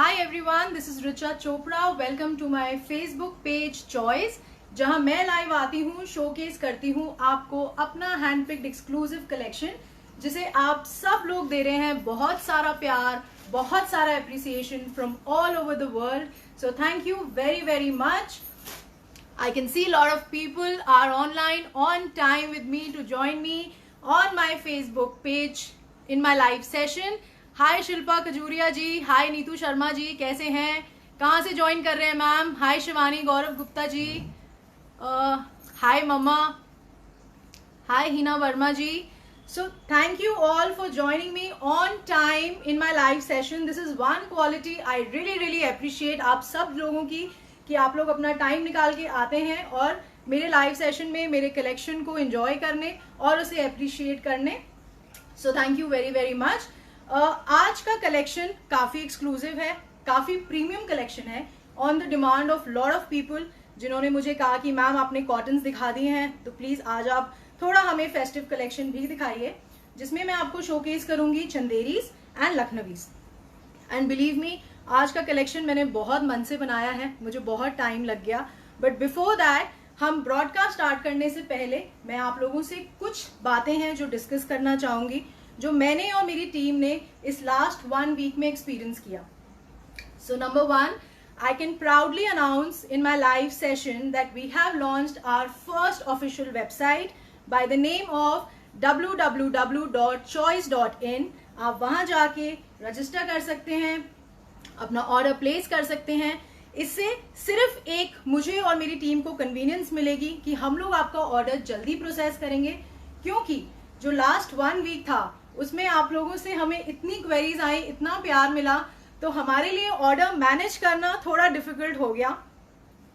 Hi everyone, this is Richa Chopra. Welcome to my Facebook page Choice, जहां मैं live आती हूं, showcase करती हूं आपको अपना हैंड पिक्ड एक्सक्लूसिव कलेक्शन, जिसे आप सब लोग दे रहे हैं बहुत सारा प्यार, बहुत सारा appreciation from all over the world. So thank you very very much. I can see a lot of people are online on time with me to join me on my Facebook page in my live session. Hi Shilpa Khajuria ji, hi Neetu Sharma ji, कैसे हैं, कहाँ से join कर रहे हैं ma'am? Hi Shivani Gaurav Gupta ji, हाय मम्मा, hi Hina Verma ji. So thank you all for joining me on time in my live session. This is one quality I really appreciate आप सब लोगों की, कि आप लोग अपना टाइम निकाल के आते हैं और मेरे लाइव सेशन में मेरे कलेक्शन को एंजॉय करने और उसे अप्रिशिएट करने. सो thank you very very much. आज का कलेक्शन काफ़ी एक्सक्लूसिव है, काफ़ी प्रीमियम कलेक्शन है, on the demand of lot of people, जिन्होंने मुझे कहा कि मैम आपने कॉटन्स दिखा दिए हैं, तो प्लीज़ आज आप थोड़ा हमें फेस्टिव कलेक्शन भी दिखाइए, जिसमें मैं आपको शोकेस करूंगी चंदेरीज एंड लखनवीज. एंड बिलीव मी, आज का कलेक्शन मैंने बहुत मन से बनाया है, मुझे बहुत टाइम लग गया. बट बिफोर दैट, हम ब्रॉडकास्ट स्टार्ट करने से पहले मैं आप लोगों से कुछ बातें हैं जो डिस्कस करना चाहूंगी, जो मैंने और मेरी टीम ने इस लास्ट 1 वीक में एक्सपीरियंस किया. So number 1, I can proudly announce in my live session that we have launched our first official website by the name of www.choice.in. आप वहां जाके रजिस्टर कर सकते हैं, अपना ऑर्डर प्लेस कर सकते हैं. इससे सिर्फ एक मुझे और मेरी टीम को कन्वीनियंस मिलेगी कि हम लोग आपका ऑर्डर जल्दी प्रोसेस करेंगे, क्योंकि जो लास्ट 1 वीक था उसमें आप लोगों से हमें इतनी क्वेरीज आई, इतना प्यार मिला, तो हमारे लिए ऑर्डर मैनेज करना थोड़ा डिफिकल्ट हो गया,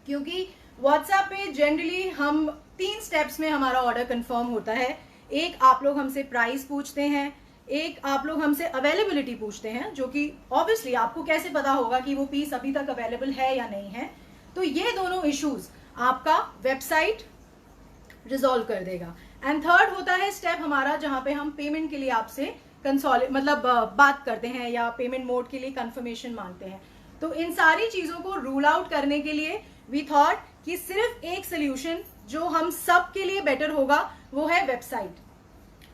क्योंकि व्हाट्सएप पे जनरली हम 3 स्टेप्स में हमारा ऑर्डर कंफर्म होता है. एक, आप लोग हमसे प्राइस पूछते हैं, एक आप लोग हमसे अवेलेबिलिटी पूछते हैं, जो कि ऑब्वियसली आपको कैसे पता होगा कि वो पीस अभी तक अवेलेबल है या नहीं है. तो ये दोनों इश्यूज आपका वेबसाइट रिजॉल्व कर देगा. एंड थर्ड होता है स्टेप हमारा, जहां पे हम पेमेंट के लिए आपसे बात करते हैं या पेमेंट मोड के लिए कंफर्मेशन मांगते हैं. तो इन सारी चीजों को रूल आउट करने के लिए वी थॉट कि सिर्फ एक सोल्यूशन जो हम सब के लिए बेटर होगा वो है वेबसाइट.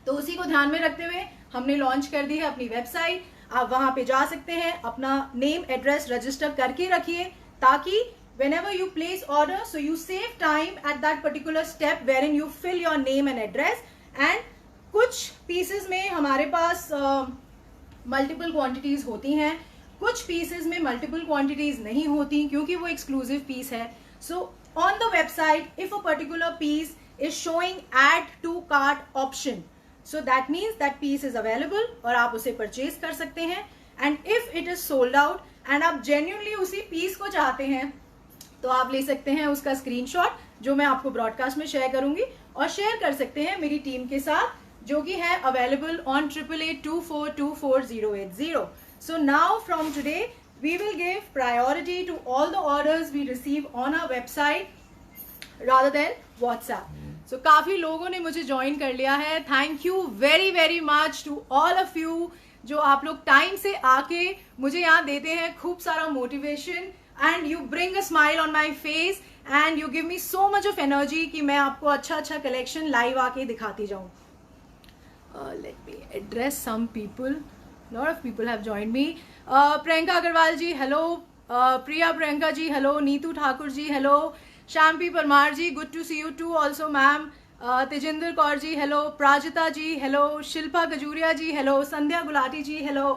तो उसी को ध्यान में रखते हुए हमने लॉन्च कर दी है अपनी वेबसाइट. आप वहां पे जा सकते हैं, अपना नेम एड्रेस रजिस्टर करके रखिए, ताकि whenever you place order, so you save time at that particular step wherein you fill your name and address. And कुछ पीसेस में हमारे पास मल्टीपल क्वांटिटीज होती हैं, कुछ पीसेस में मल्टीपल क्वांटिटीज नहीं होती, क्योंकि वो एक्सक्लूसिव पीस है. So on the website, if a particular piece is showing add to cart option, so that means that piece is available और आप उसे परचेज कर सकते हैं. And if it is sold out and आप genuinely उसी piece को चाहते हैं, तो आप ले सकते हैं उसका स्क्रीनशॉट, जो मैं आपको ब्रॉडकास्ट में शेयर करूंगी, और शेयर कर सकते हैं मेरी टीम के साथ, जो कि है available on 8882424080. So now from today we will give priority to all the orders we receive on our website rather than WhatsApp. So काफी लोगों ने मुझे ज्वाइन कर लिया है. Thank you very very much to all of you, जो आप लोग टाइम से आके मुझे यहाँ देते हैं खूब सारा motivation, and you bring a smile on my face and you give me so much of energy कि मैं आपको अच्छा collection live आके दिखाती जाऊँ. Let me address some people. Lot of people have joined me. Priyanka Agarwal ji, hello. Priya Priyanka ji, hello. Neetu Thakur ji, hello. Shampi Parmar ji, good to see you too also ma'am. Tejinder Kaur ji, hello. Prajita ji, hello. Shilpa Gajuria ji, hello. Sandhya Gulati ji, hello.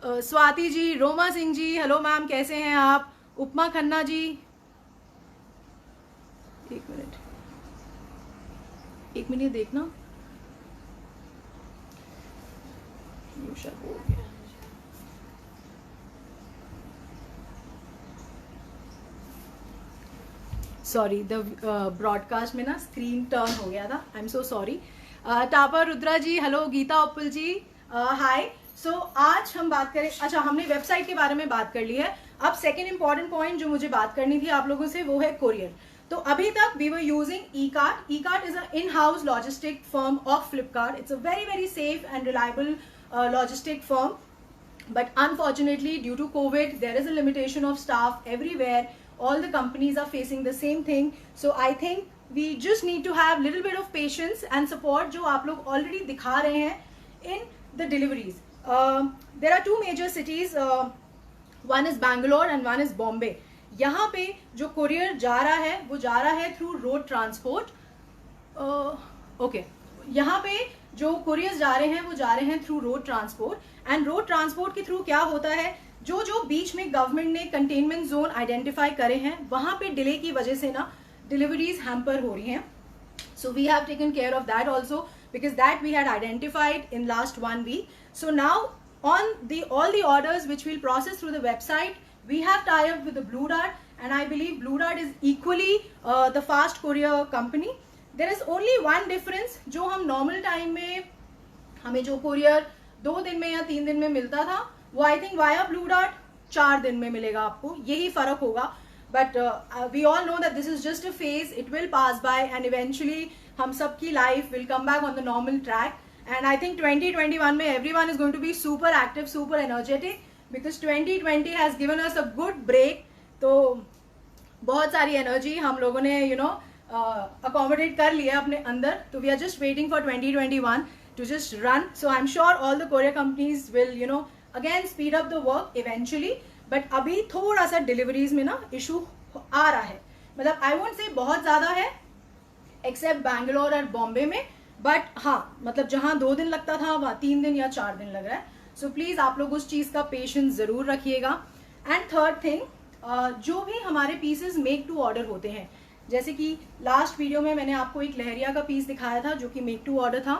Swati ji, Roma Singh ji, hello ma'am, कैसे हैं आप? उपमा खन्ना जी, एक मिनट देखना, सॉरी, द ब्रॉडकास्ट में ना screen turn हो गया था, I am so sorry. Tapa Rudra ji, hello. Geeta Uppal ji, hi. So आज हम बात करें, अच्छा हमने वेबसाइट के बारे में बात कर ली है. अब सेकेंड इंपॉर्टेंट पॉइंट जो मुझे बात करनी थी आप लोगों से, वो है कोरियर. तो अभी तक we were using Ekart. Ekart is a in house logistic firm of Flipkart. It's a very very safe and reliable logistic firm. but unfortunately due to COVID there is a limitation of staff everywhere. All the companies are facing the same thing, so I think we just need to have little bit of patience and support जो आप लोग already दिखा रहे हैं in the deliveries. There are two major cities, one is Bangalore and one is Bombay. यहाँ पे जो courier जा रहा है वो जा रहा है through road transport. यहाँ पे जो couriers जा रहे हैं वो जा रहे हैं through road transport, and road transport के थ्रू क्या होता है, जो बीच में गवर्नमेंट ने कंटेनमेंट जोन आइडेंटिफाई करे हैं वहां पे डिले की वजह से ना डिलीवरीज हैम्पर हो रही हैं. So we have taken care of that also because that we had identified in last 1 week. So now on all the orders which we'll process through the website, we have tie up with the Blue Dart, and I believe Blue Dart is equally the fast courier company. There is only one difference, जो हम normal time में हमें जो courier 2 दिन में या 3 दिन में मिलता था वो I think via Blue Dart 4 दिन में मिलेगा आपको, यही फर्क होगा. But we all know that this is just a phase, it will pass by and eventually हम सबकी life will come back on the normal track. And I think 2021 में everyone is going to be super active, super energetic because 2020 has given us a good break. तो बहुत सारी energy हम लोगों ने accommodate कर लिया अपने अंदर. तो we are just waiting for 2021 to just run. So I'm sure all the courier companies will again speed up the work eventually. But अभी थोड़ा सा deliveries में ना issue आ रहा है. मतलब I won't say बहुत ज़्यादा है except Bangalore और Bombay में. बट हाँ, मतलब जहाँ 2 दिन लगता था वहाँ 3 दिन या 4 दिन लग रहा है. सो प्लीज़ आप लोग उस चीज़ का पेशेंस ज़रूर रखिएगा. एंड थर्ड थिंग, जो भी हमारे पीसेस मेक टू ऑर्डर होते हैं, जैसे कि लास्ट वीडियो में मैंने आपको एक लहरिया का पीस दिखाया था जो कि मेक टू ऑर्डर था.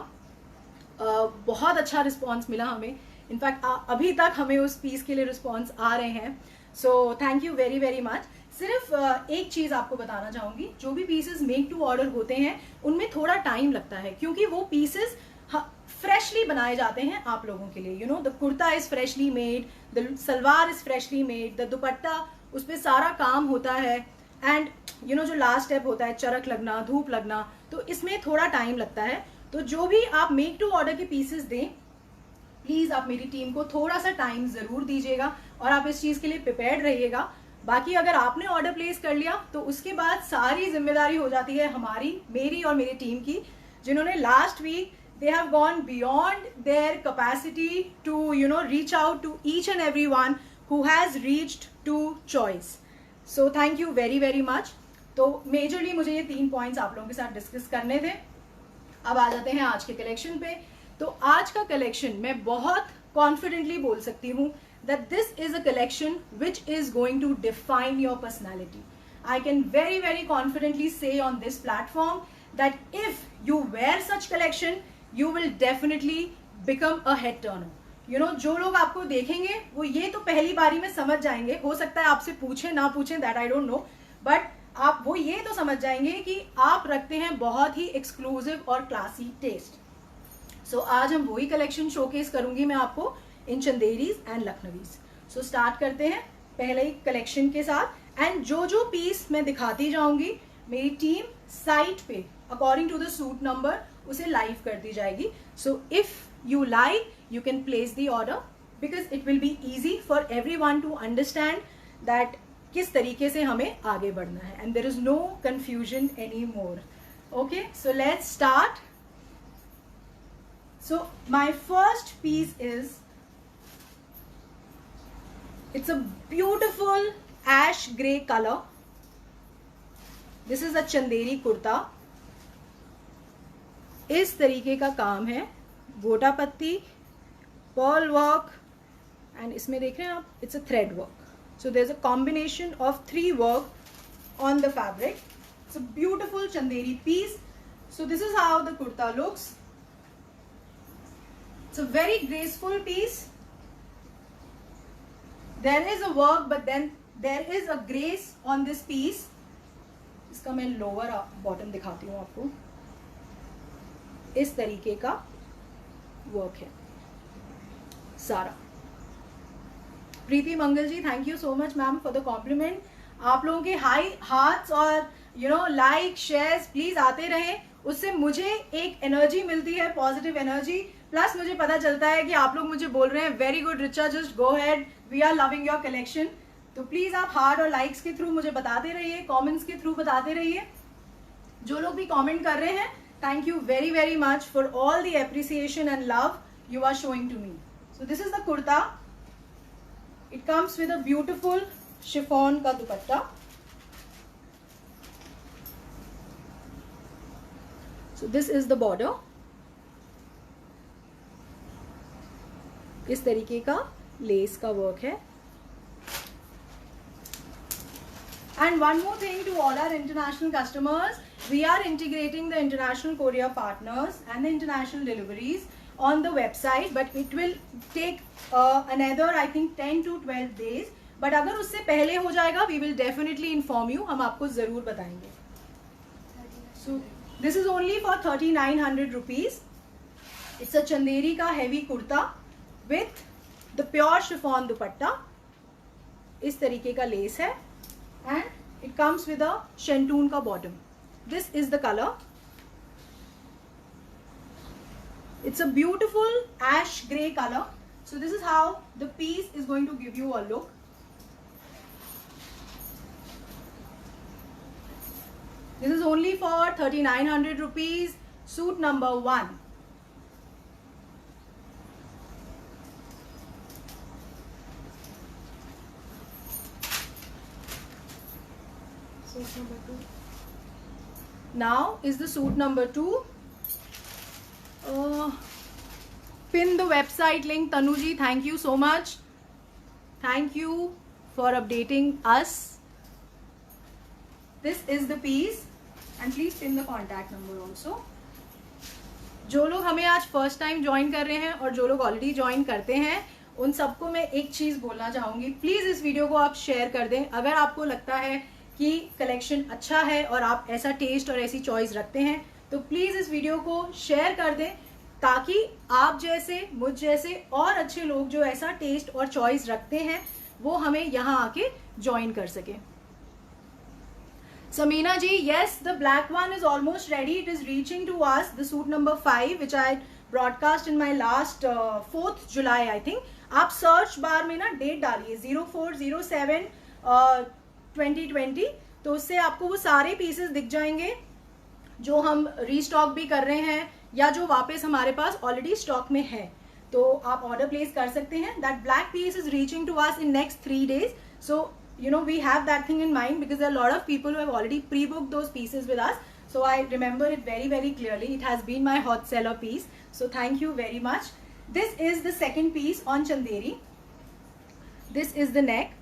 बहुत अच्छा रिस्पॉन्स मिला हमें. इनफैक्ट अभी तक हमें उस पीस के लिए रिस्पॉन्स आ रहे हैं. So thank you very very much. सिर्फ एक चीज़ आपको बताना चाहूँगी, जो भी पीसेस मेक टू ऑर्डर होते हैं उनमें थोड़ा टाइम लगता है क्योंकि वो पीसेस फ्रेशली बनाए जाते हैं आप लोगों के लिए. The kurta is freshly made, the salwar is freshly made, the दुपट्टा उस पर सारा काम होता है. एंड जो लास्ट स्टेप होता है चरक लगना, धूप लगना, तो इसमें थोड़ा टाइम लगता है. तो जो भी आप मेक टू ऑर्डर के पीसेस दें, प्लीज़ आप मेरी टीम को थोड़ा सा टाइम ज़रूर दीजिएगा और आप इस चीज़ के लिए प्रिपेयर्ड रहिएगा. बाकी अगर आपने ऑर्डर प्लेस कर लिया तो उसके बाद सारी जिम्मेदारी हो जाती है हमारी, मेरी और मेरी टीम की, जिन्होंने last week they have gone beyond their capacity to reach out to each and everyone who has reached to choice. So thank you very very much. तो मेजरली मुझे ये 3 पॉइंट्स आप लोगों के साथ डिस्कस करने थे. अब आ जाते हैं आज के कलेक्शन पे. तो आज का कलेक्शन मैं बहुत कॉन्फिडेंटली बोल सकती हूँ that this is a collection which is going to define your personality. I can very very confidently say on this platform that if you wear such collection, you will definitely become a head turner. जो लोग आपको देखेंगे वो ये तो पहली बारी में समझ जाएंगे. हो सकता है आपसे पूछे ना पूछे, that I don't know, but आप वो ये तो समझ जाएंगे कि आप रखते हैं बहुत ही एक्सक्लूसिव और क्लासी टेस्ट. सो आज हम वही कलेक्शन शोकेस करूंगी मैं आपको इन चंदेरीज एंड लखनवीज. सो स्टार्ट करते हैं पहले ही कलेक्शन के साथ. एंड जो पीस मैं दिखाती जाऊंगी मेरी टीम साइट पे according to the suit number उसे लाइव कर दी जाएगी. So if you like you can place the order because it will be easy for everyone to understand that किस तरीके से हमें आगे बढ़ना है. And there is no confusion any more. Okay, so let's start. So my first piece is, it's a beautiful ash gray color. This is a Chanderi kurta. इस तरीके का काम है, गोटा पत्ती, पर्ल वर्क, एंड इसमें देख रहे हैं आप, it's a thread work. So there is a combination of 3 work on the fabric. It's a beautiful Chanderi piece. So this is how the kurta looks. It's a very graceful piece. There is a work, but then there is a grace on this piece. इसका मैं lower bottom दिखाती हूँ आपको. इस तरीके का work है सारा. Preeti Mangal ji, thank you so much ma'am for the compliment. आप लोगों के हाई हार्ट्स और लाइक शेयर्स प्लीज आते रहें. उससे मुझे एक एनर्जी मिलती है, पॉजिटिव एनर्जी. प्लस मुझे पता चलता है कि आप लोग मुझे बोल रहे हैं very good Richa, just go head, we are loving your collection. तो प्लीज आप हार्ट और लाइक्स के थ्रू मुझे बताते रहिए, कमेंट्स के थ्रू बताते रहिए। जो लोग भी कमेंट कर रहे हैं, thank you very very much for all the appreciation and love you are showing to me. So this is the kurta, it comes with a beautiful chiffon का dupatta. So this is the border, इस तरीके का less का work है। And one more thing to all our international customers, we are integrating the international courier partners and the international deliveries on the website, but it will take another I think 10 to 12 days. But अगर उससे पहले हो जाएगा, we will definitely inform you, हम आपको जरूर बताएंगे। So this is only for 3900 rupees. It's a Chanderi का heavy kurta with the pure chiffon दुपट्टा, इस तरीके का लेस है and it comes with a shantoon का bottom. This is the color. It's a beautiful ash grey color. So this is how the piece is going to give you a look. This is only for 3900 rupees. Suit number 1. Number 2. Now is the suit number 2. Pin the website link, Tanuji. Thank you so much. Thank you for updating us. This is the piece, and please pin the contact number also. जो लोग हमें आज first time join कर रहे हैं और जो लोग ऑलरेडी ज्वाइन करते हैं, उन सबको मैं एक चीज बोलना चाहूंगी, प्लीज इस वीडियो को आप शेयर कर दें। अगर आपको लगता है कि कलेक्शन अच्छा है और आप ऐसा टेस्ट और ऐसी चॉइस रखते हैं, तो प्लीज इस वीडियो को शेयर कर दें, ताकि आप जैसे, मुझ जैसे और अच्छे लोग जो ऐसा टेस्ट और चॉइस रखते हैं, वो हमें यहाँ आके ज्वाइन कर सके। Samina ji, yes, the black one is almost ready. It is reaching to us. The suit number 5, which I broadcast in my last 4th July, I think. आप सर्च बार में ना डेट डालिए 0407/2020, तो उससे आपको वो सारे पीसेस दिख जाएंगे जो हम रीस्टॉक भी कर रहे हैं या जो वापस हमारे पास ऑलरेडी स्टॉक में है, तो आप ऑर्डर प्लेस कर सकते हैं। That black piece is reaching to us in next 3 days. So you know, we have that thing in mind because there are a lot of people who have already pre-booked those pieces with us. So I remember it very, very clearly. It has been my hot seller piece. So thank you very much. This is the second piece on Chanderi. This is the neck.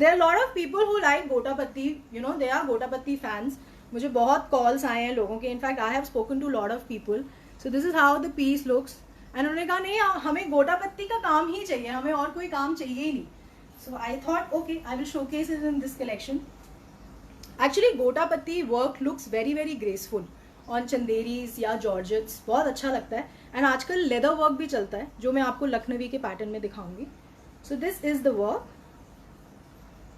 There are a lot of people who like Gotapatti. You know, they are Gotapatti fans. मुझे बहुत calls आए हैं लोगों के. In fact, I have spoken to a lot of people. So this is how the piece looks. उन्होंने कहा नहीं, हमें गोटापत्ती का काम ही चाहिए, हमें और कोई काम चाहिए ही नहीं. So I thought okay, I will showcase it in this collection. Actually gotapatti work looks very very graceful on Chanderis या जॉर्जेट्स, बहुत अच्छा लगता है. एंड आजकल लेदर वर्क भी चलता है, जो मैं आपको लखनवी के पैटर्न में दिखाऊंगी. So this is the work.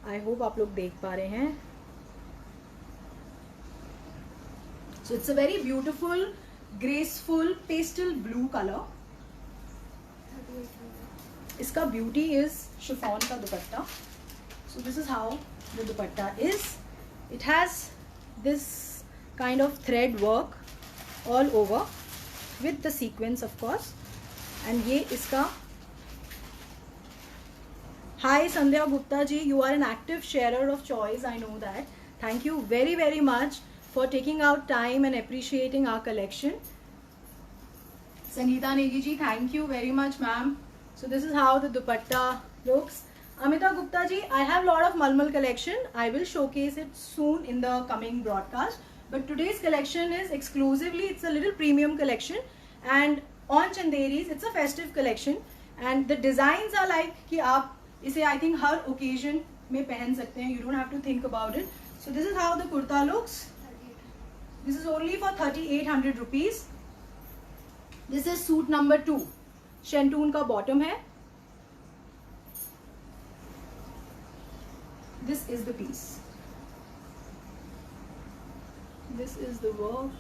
I hope आप लोग देख पा रहे हैं. So it's a very beautiful graceful pastel blue colour. इसका ब्यूटी इज शिफॉन का dupatta. So this is how the dupatta is. It has this kind of thread work all over with the sequence of course. And ये इसका. Hi Sandhya Gupta ji, you are an active sharer of choice, I know that. Thank you very very much for taking out time and appreciating our collection. Sangeeta Negi ji, thank you very much ma'am. So this is how the dupatta looks. Amita Gupta ji, I have lot of Malmal collection. I will showcase it soon in the coming broadcast. But today's collection is exclusively, it's a little premium collection. And on Chanderis, it's a festive collection. And the designs are like कि आप इसे I think her occasion में पहन सकते हैं. You don't have to think about it. So this is how the kurta looks. This is only for 3800 rupees. This is suit number 2. Shantoon का bottom है. This is the piece. This is the work.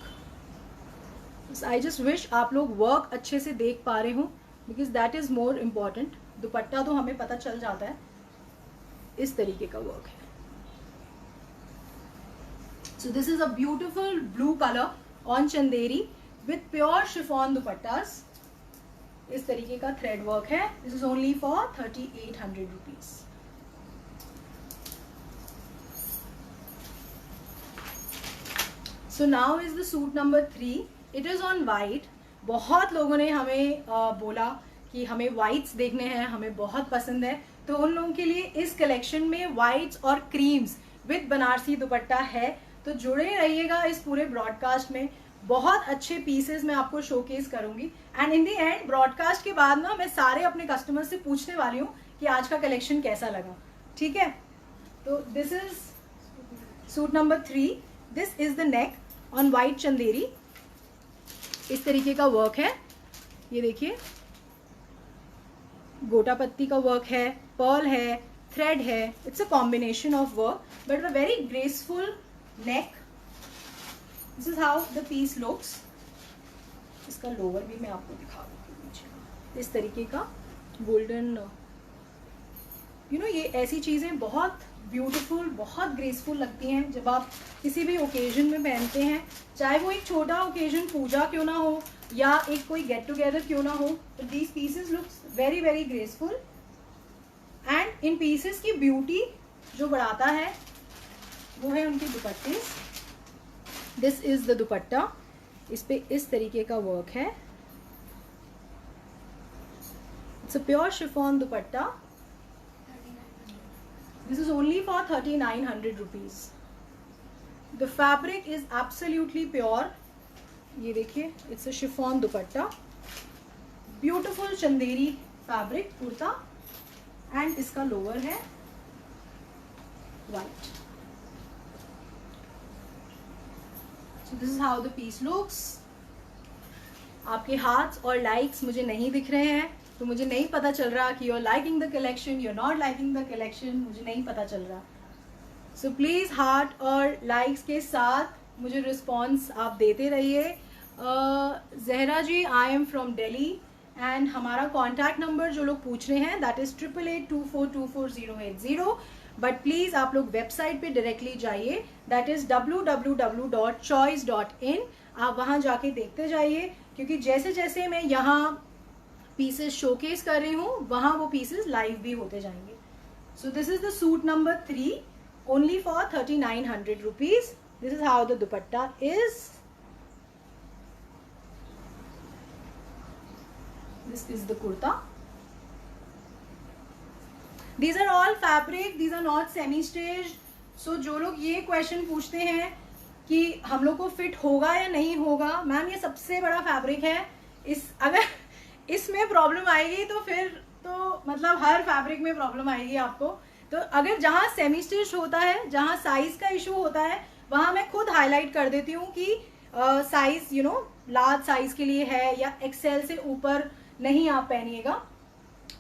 I just wish आप लोग work अच्छे से देख पा रहे हो, because that is more important. दुपट्टा तो हमें पता चल जाता है. इस तरीके का वर्क है. So this is a beautiful blue colour on Chanderi with pure chiffon dupattas. इस तरीके का थ्रेड वर्क है. This is only for 3800 rupees. So now is the suit number 3. It is on white. बहुत लोगों ने हमें बोला कि हमें वाइट्स देखने हैं, हमें बहुत पसंद है. तो उन लोगों के लिए इस कलेक्शन में वाइट्स और क्रीम्स विद बनारसी दुपट्टा है. तो जुड़े रहिएगा इस पूरे ब्रॉडकास्ट में. बहुत अच्छे पीसेस मैं आपको शोकेस करूंगी. And in the and broadcast के बाद ना मैं सारे अपने कस्टमर से पूछने वाली हूँ कि आज का कलेक्शन कैसा लगा. ठीक है. तो this is suit number 3. This is the neck on white Chanderi. इस तरीके का वर्क है. ये देखिए, गोटा पत्ती का वर्क है, पर्ल है, थ्रेड है. It's a combination of work but a very graceful neck. This is how the piece looks. इसका लोअर भी मैं आपको दिखा दूंगी. इस तरीके का गोल्डन, ये ऐसी चीजें बहुत ब्यूटीफुल, बहुत ग्रेसफुल लगती हैं जब आप किसी भी ओकेजन में पहनते हैं. चाहे वो एक छोटा ओकेजन, पूजा क्यों ना हो या एक कोई गेट टुगेदर क्यों ना हो. These pieces looks very very graceful. And in pieces की ब्यूटी जो बढ़ाता है वो है उनके दुपट्टे. दिस इज द दुपट्टा. इस पे इस तरीके का वर्क है. It's a pure chiffon dupatta. This is only for 3900 rupees. The fabric is absolutely pure. ये देखिए, it's a chiffon dupatta. Beautiful Chanderi fabric kurta. And इसका लोअर है white. So this is how the piece looks. आपके हाथ और likes मुझे नहीं दिख रहे हैं, तो मुझे नहीं पता चल रहा कि you're liking the collection, you're not liking the collection. मुझे नहीं पता चल रहा. So please हार्ट और लाइक्स के साथ मुझे रिस्पॉन्स आप देते रहिए. Zahra ji, I am from Delhi and हमारा कॉन्टैक्ट नंबर जो लोग पूछ रहे हैं दैट इज 8882424080. बट प्लीज आप लोग वेबसाइट पे डायरेक्टली जाइए. That is www.choice.in. आप वहां जाके देखते जाइए, क्योंकि जैसे जैसे मैं यहाँ पीसेस शोकेस कर रही हूँ वहां वो पीसेस लाइव भी होते जाएंगे. So this is the suit number 3 only for 3900 rupees. This is how the dupatta is. This is the kurta. These are all fabric, these are not semi stitched. So जो लोग ये क्वेश्चन पूछते हैं कि हम लोग को फिट होगा या नहीं होगा, मैम ये सबसे बड़ा फैब्रिक है. अगर इसमें प्रॉब्लम आएगी तो फिर तो मतलब हर फैब्रिक में प्रॉब्लम आएगी आपको. तो अगर जहाँ सेमी स्टिच होता है, जहाँ साइज का इशू होता है, वहाँ मैं खुद हाईलाइट कर देती हूँ कि साइज लार्ज साइज के लिए है या एक्सेल से ऊपर नहीं आप पहनिएगा.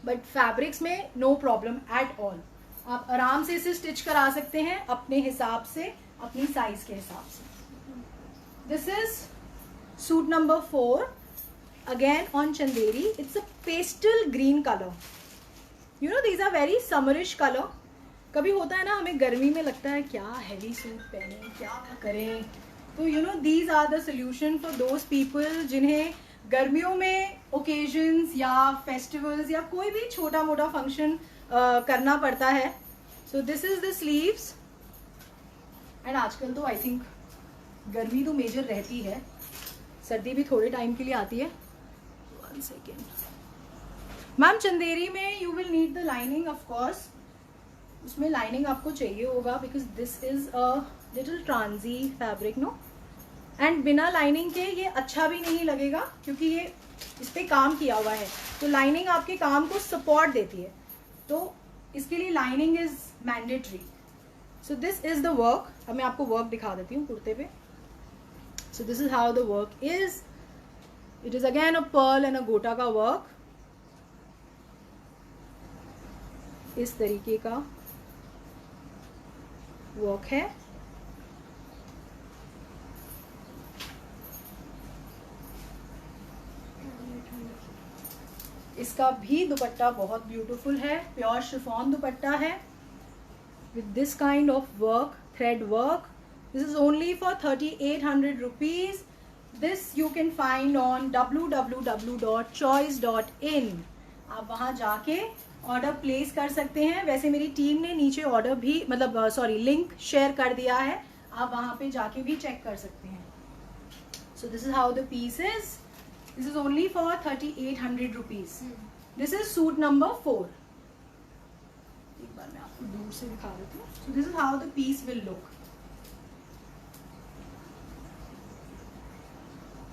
बट फैब्रिक्स में नो प्रॉब्लम एट ऑल. आप आराम से इसे स्टिच करा सकते हैं अपने हिसाब से, अपनी साइज के हिसाब से. This is suit number 4 again on chanderi. It's a pastel green color. These are very summerish color. कभी होता है ना, हमें गर्मी में लगता है क्या हैवी सूट पहने, क्या करें. तो these are the solution for those people जिन्हें गर्मियों में occasions या festivals या कोई भी छोटा मोटा फंक्शन करना पड़ता है. So this is the sleeves. And आजकल तो I think गर्मी तो मेजर रहती है, सर्दी भी थोड़े टाइम के लिए आती है. सेकेंड मैम, चंदेरी में you will need the lining of course. उसमें लाइनिंग आपको चाहिए होगा because this is a little ट्रांजी फैब्रिक नो. एंड बिना लाइनिंग के ये अच्छा भी नहीं लगेगा क्योंकि ये इस पे काम किया हुआ है. तो लाइनिंग आपके काम को सपोर्ट देती है, तो इसके लिए lining is mandatory. So this is the work. अब मैं आपको वर्क दिखा देती हूँ कुर्ते पे. So this is how the work is. It is again a pearl and a gota का work. इस तरीके का वर्क है. इसका भी दुपट्टा बहुत ब्यूटीफुल है, प्योर शिफॉन दुपट्टा है with this kind of work, thread work. This is only for 3800 rupees. This you can find on www.choice.in. आप वहाँ जाके ऑर्डर प्लेस कर सकते हैं. वैसे मेरी टीम ने नीचे ऑर्डर भी लिंक शेयर कर दिया है, आप वहाँ पे जाके भी चेक कर सकते हैं. So this is how the piece is. This is only for 3800 rupees. This is suit number 4. एक बार मैं आपको दूर से दिखा देती हूँ. So this is how the piece will look.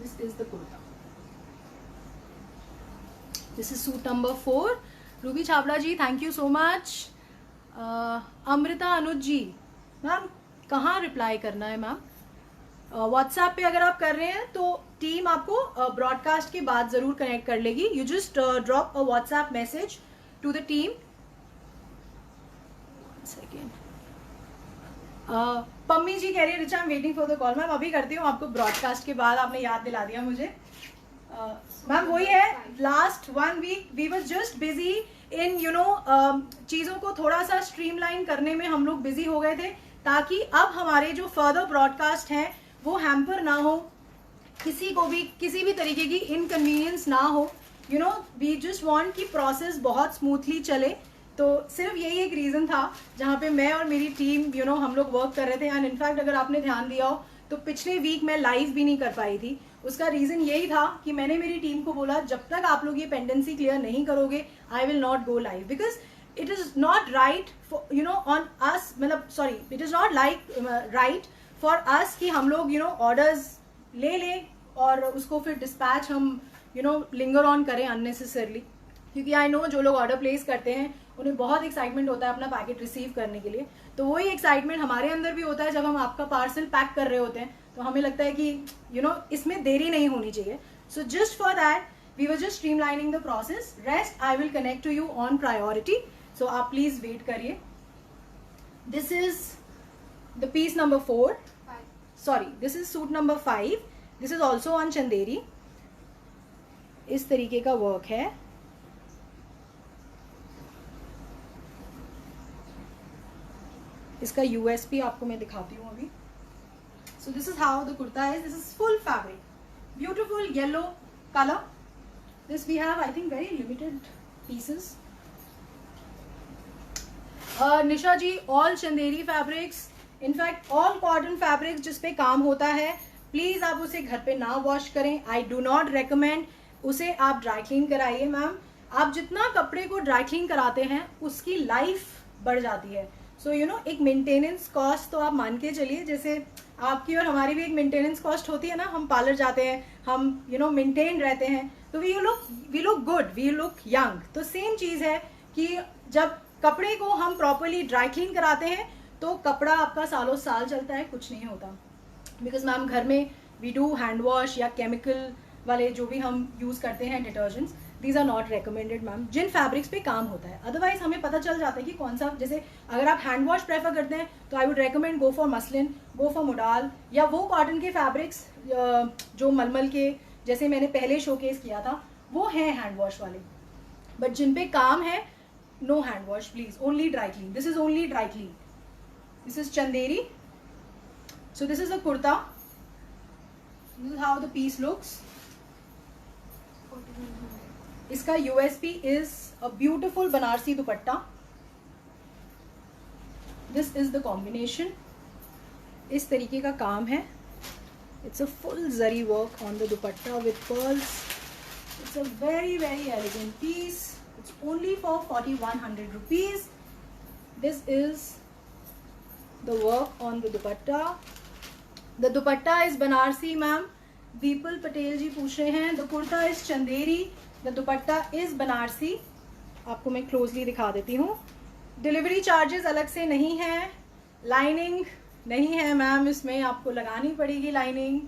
This is the kurta. This is suit number 4. Ruby Chhabra ji, thank you so much. Amrita Anuj ji, ma'am कहाँ रिप्लाई करना है मैम? व्हाट्सएप पे अगर आप कर रहे हैं तो टीम आपको ब्रॉडकास्ट के बाद जरूर कनेक्ट कर लेगी. You just drop a WhatsApp message to the team. Second, Pammi ji कह रही है Richa I am waiting for the call. Ma'am अभी करती हूँ आपको ब्रॉडकास्ट के बाद, आपने याद दिला दिया मुझे. मैम वही है, last 1 week we was just busy in चीज़ों को थोड़ा सा स्ट्रीमलाइन करने में हम लोग बिजी हो गए थे, ताकि अब हमारे जो फर्दर ब्रॉडकास्ट हैं वो हैम्पर ना हो, किसी को भी किसी भी तरीके की इनकन्वीनियंस ना हो. वी जस्ट वांट कि प्रोसेस बहुत स्मूथली चले. तो सिर्फ यही एक रीज़न था जहाँ पे मैं और मेरी टीम हम लोग वर्क कर रहे थे. एंड इनफैक्ट अगर आपने ध्यान दिया हो तो पिछले वीक मैं लाइव भी नहीं कर पाई थी. उसका रीज़न यही था कि मैंने मेरी टीम को बोला जब तक आप लोग ये पेंडेंसी क्लियर नहीं करोगे I will not go live, because it is not right for on us, it is not right for us कि हम लोग orders ले लें और उसको फिर dispatch हम linger on करें unnecessarily. क्योंकि I know जो लोग ऑर्डर प्लेस करते हैं उन्हें बहुत एक्साइटमेंट होता है अपना पैकेट रिसीव करने के लिए. तो वही एक्साइटमेंट हमारे अंदर भी होता है जब हम आपका पार्सल पैक कर रहे होते हैं, तो हमें लगता है कि इसमें देरी नहीं होनी चाहिए. So just for that we were just streamlining the process. Rest I will connect to you on priority. So आप प्लीज वेट करिए. This is the piece number 4. Sorry, this is suit number 5. This is also on Chanderi. इस तरीके का work है. इसका USP आपको मैं दिखाती हूँ अभी. So this is how the kurta is. This is full fabric, beautiful yellow colour. This we have I think very limited pieces. Nisha ji, all Chanderi fabrics, in fact all cotton fabrics जिस पे काम होता है, प्लीज आप उसे घर पे ना वॉश करें. I do not recommend. उसे आप ड्राई क्लीन कराइए मैम. आप जितना कपड़े को ड्राई क्लीन कराते हैं उसकी लाइफ बढ़ जाती है. सो एक मेंटेनेंस कॉस्ट तो आप मान के चलिए, जैसे आपकी और हमारी भी एक मेंटेनेंस कॉस्ट होती है ना. हम पार्लर जाते हैं, हम मेंटेन रहते हैं, तो we look good, we look young. तो सेम चीज है कि जब कपड़े को हम प्रॉपरली ड्राई क्लीन कराते हैं तो कपड़ा आपका सालों साल चलता है, कुछ नहीं होता. बिकॉज मैम घर में वी डू हैंड वॉश या केमिकल वाले जो भी हम यूज करते हैं detergents, these are not recommended ma'am, जिन फैब्रिक्स पे काम होता है. अदरवाइज हमें पता चल जाता है कि कौन सा, जैसे अगर आप हैंड वॉश प्रेफर करते हैं तो I would recommend go for muslin, go for modal, या वो कॉटन के फैब्रिक्स जो मलमल के, जैसे मैंने पहले शोकेस किया था, वो हैं हैंड वॉश वाले. बट जिन पे काम है, no hand wash please, only dry clean. This is only dry clean. This is chanderi. So this is a kurta. This is how the piece looks. Iska USP is a beautiful Banarsi dupatta. This is the combination. इस तरीके का काम है. It's a full zari work on the dupatta with pearls. It's a very very elegant piece. It's only for 4100 rupees. This is the work on the dupatta. The dupatta is Banarsi ma'am. Deepal Patel ji पूछ रहे हैं. The kurta is Chanderi. The dupatta is Banarsi. आपको मैं closely दिखा देती हूँ. Delivery charges अलग से नहीं है. Lining नहीं है मैम, इसमें आपको लगानी पड़ेगी lining.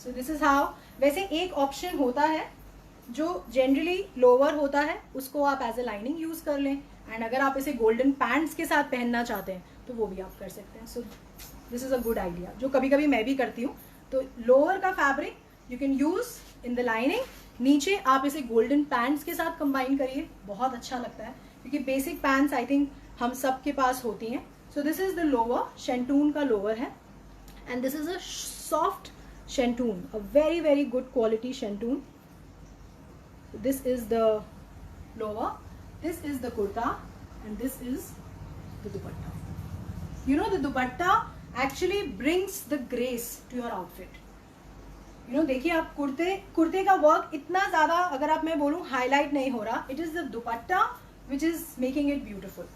So this is how. वैसे एक ऑप्शन होता है जो जनरली लोअर होता है, उसको आप एज ए लाइनिंग यूज कर लें. एंड अगर आप इसे गोल्डन पैंट्स के साथ पहनना चाहते हैं तो वो भी आप कर सकते हैं. So this is a good idea, जो कभी कभी मैं भी करती हूँ. तो लोअर का fabric you can use in the lining नीचे आप इसे गोल्डन पैंट्स के साथ कंबाइन करिए, बहुत अच्छा लगता है, क्योंकि बेसिक पैंट्स आई थिंक हम सब के पास होती हैं. So this is the lower, shantoon का लोअर है, and this is a soft shantoon, a very very good quality shantoon. This is the lower, this is the kurta, and this is the dupatta. You know, the dupatta actually brings the grace to your outfit. You know, देखिए आप कुर्ते का work इतना ज़्यादा, अगर आप मैं बोलूँ हाईलाइट नहीं हो रहा. It is the dupatta which is making it beautiful.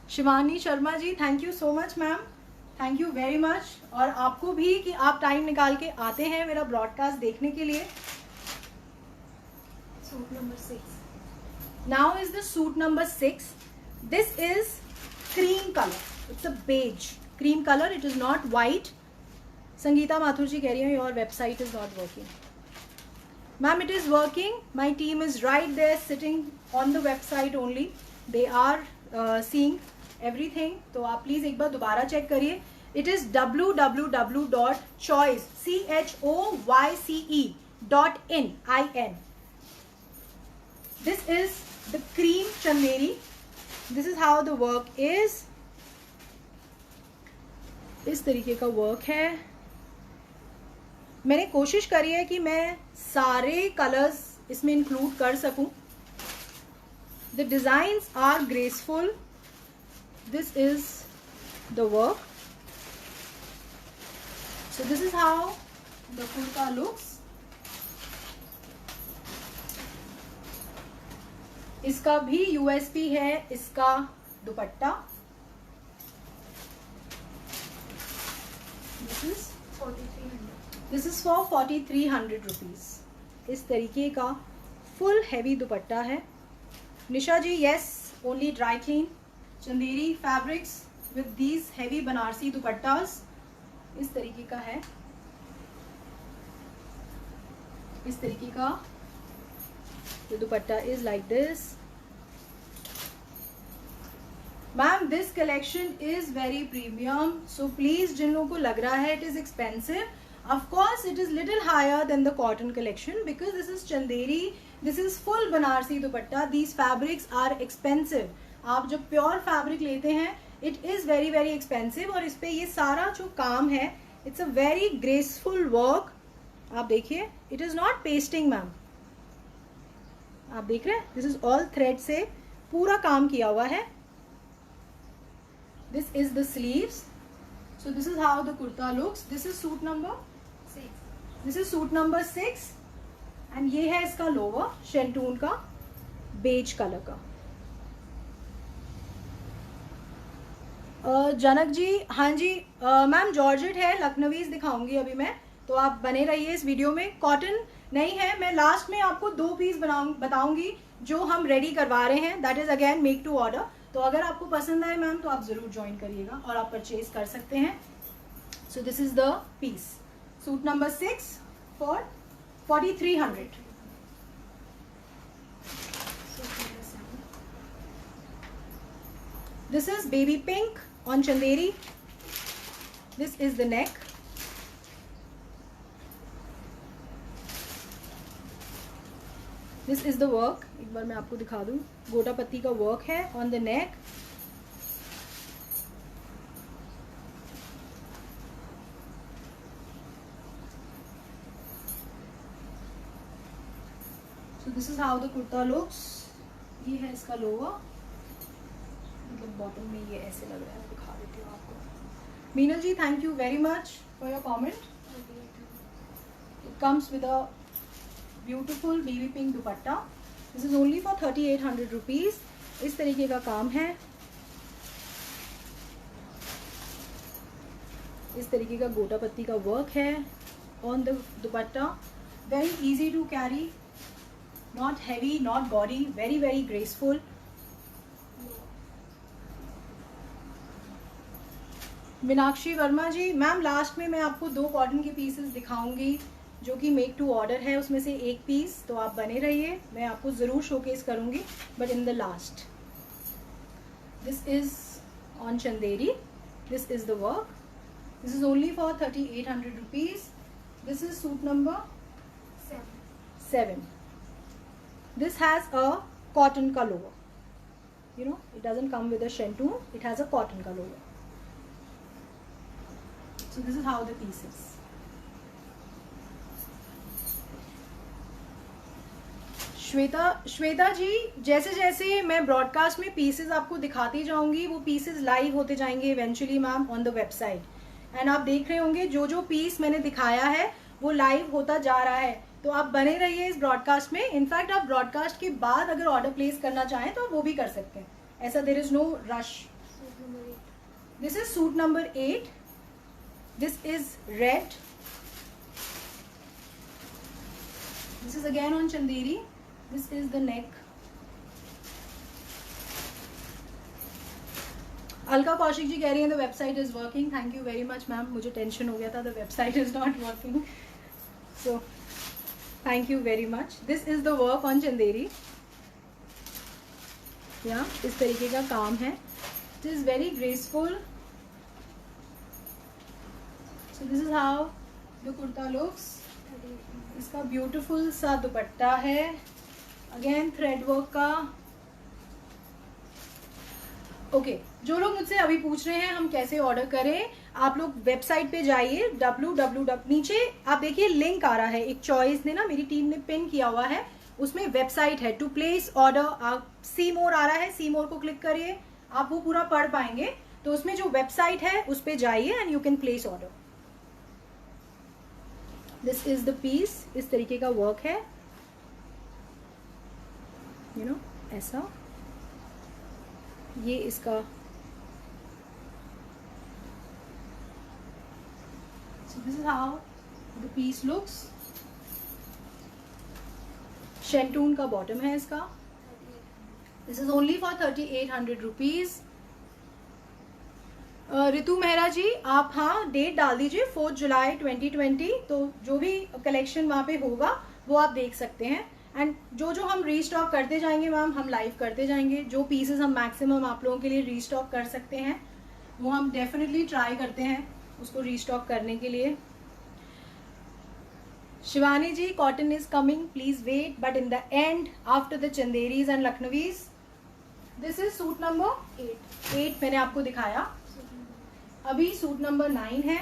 Shivani Sharma ji, thank you so much ma'am, thank you very much. और आपको भी कि आप टाइम निकाल के आते हैं मेरा ब्रॉडकास्ट देखने के लिए. Suit number 6. Now is the suit number 6. This is cream color. It's a beige cream color. It is not white. Sangeeta Mathur ji कह रही है your website is not working. Ma'am, it is working. My team is right there sitting on the website only. They are seeing everything. तो आप please एक बार दोबारा check करिए. It is www.choice choyce.in. This is the cream chanderi. This is how the work is. इस तरीके का work है. मैंने कोशिश करी है कि मैं सारे कलर्स इसमें इंक्लूड कर सकूं. The designs are graceful. This is the work. So this is how the kurta looks. इसका भी यूएसपी है इसका dupatta. This is for 4300 rupees. इस तरीके का फुल हैवी दुपट्टा है. Nisha ji, yes, only dry clean Chanderi fabrics with these heavy Banarasi dupattas. इस तरीके का है, इस तरीके का the dupatta is like this. Ma'am, this collection is very premium, so please जिन लोगों को लग रहा है it is expensive, of course it is little higher than the cotton collection because this is chanderi, this is full banarsi dupatta. These fabrics are expensive. आप जब pure fabric लेते हैं it is very very expensive. और इस पे ये सारा जो काम है it's a very graceful work. आप देखिए, it is not pasting ma'am, आप देख रहे हैं, दिस इज ऑल थ्रेड से पूरा काम किया हुआ है. This is the sleeves. So this is how the kurta looks. This is suit number 6. This is suit number 6 and ये है इसका लोअर, शेंटून का बेज कलर का. जनक जी, हाँ जी मैम, जॉर्जेट है, लखनवीज दिखाऊंगी अभी मैं, तो आप बने रहिए इस वीडियो में. कॉटन नहीं है. मैं लास्ट में आपको 2 पीस बताऊंगी जो हम रेडी करवा रहे हैं. That is again make to order. तो अगर आपको पसंद आए मैम तो आप जरूर ज्वाइन करिएगा और आप परचेज कर सकते हैं. So this is the piece, suit number 6 for 4300. This is baby pink on Chanderi. This is the neck. This is the work. एक बार मैं आपको दिखा दूं, गोटा पत्ती का वर्क है on the neck. So this is how the kurta looks. ये है इसका लोअर, मतलब बॉटम में ये ऐसे लग रहा है, दिखा देती हूँ आपको. Meenal ji, thank you very much for your comment. It comes with a beautiful baby pink dupatta. This is only for 3800 rupees. इस तरीके का काम है, इस तरीके का गोटा पत्ती का वर्क है on the dupatta. Very easy to carry, not heavy, not gaudy, very very graceful. Meenakshi Verma ji, ma'am last में मैं आपको 2 कॉटन के पीसेस दिखाऊंगी जो कि मेक टू ऑर्डर है, उसमें से एक पीस. तो आप बने रहिए, मैं आपको ज़रूर शोकेस करूंगी, but in the last. This is on Chanderi. This is the work. This is only for 3800 rupees. This is suit number 7. 7. This has a cotton का logo. You know, it doesn't come with a shantung. It has a cotton का logo. So this is how the piece is. Shweta ji, जैसे जैसे मैं broadcast में pieces आपको दिखाती जाऊंगी, वो पीसेस लाइव होते जाएंगे eventually ma'am on the website. And आप देख रहे होंगे जो जो पीस मैंने दिखाया है वो लाइव होता जा रहा है. तो आप बने रहिए इस ब्रॉडकास्ट में. इनफैक्ट आप ब्रॉडकास्ट के बाद अगर ऑर्डर प्लेस करना चाहें तो आप वो भी कर सकते हैं. ऐसा there is no rush. This is suit number 8. This is red. This is again on Chanderi. This is the neck. Alka Kaushik ji कह रही हैं the website is working. Thank you very much ma'am. मुझे टेंशन हो गया था the website is not working. So thank you very much. This is the work on Chanderi. या इस तरीके का काम है. It is very graceful. So this is how the kurta looks. इसका ब्यूटीफुल सा दुपट्टा है. अगेन थ्रेड वर्क का. ओके जो लोग मुझसे अभी पूछ रहे हैं हम कैसे ऑर्डर करें, आप लोग वेबसाइट पे जाइए. www नीचे आप देखिए लिंक आ रहा है. एक चॉइस ने ना मेरी टीम ने पिन किया हुआ है. उसमें वेबसाइट है टू प्लेस ऑर्डर. आप सी मोर आ रहा है, सी मोर को क्लिक करिए. आप वो पूरा पढ़ पाएंगे. तो उसमें जो वेबसाइट है उस पे जाइए and you can place order. This is the piece. इस तरीके का वर्क है. यू नो ऐसा. ये इसका so this is how the piece looks. शेंटून का बॉटम है इसका. This is only for 3800 rupees. Ritu Mehra ji आप हाँ डेट डाल दीजिए 4 जुलाई 2020. तो जो भी कलेक्शन वहाँ पे होगा वो आप देख सकते हैं. एंड जो जो हम रीस्टॉक करते जाएंगे मैम हम लाइव करते जाएंगे. जो पीसेस हम मैक्सिमम आप लोगों के लिए रीस्टॉक कर सकते हैं वो हम डेफिनेटली ट्राई करते हैं उसको रीस्टॉक करने के लिए. Shivani ji cotton is coming please wait but in the end after the Chanderis and Lucknowis. This is suit number 8 मैंने आपको दिखाया. अभी सूट नंबर 9 है.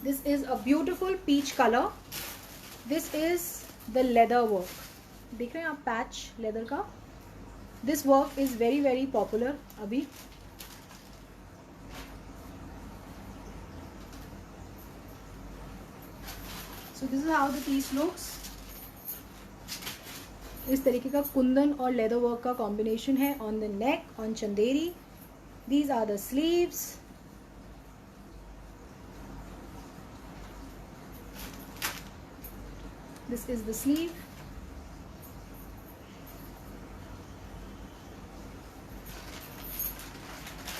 This is a beautiful peach colour. This is the leather work. देख रहे हैं आप पैच लेदर का. This work is very very popular अभी. So this is how the piece looks. इस तरीके का कुंदन और लेदर वर्क का कॉम्बिनेशन है on the neck on Chanderi. These are the sleeves. This is the sleeve.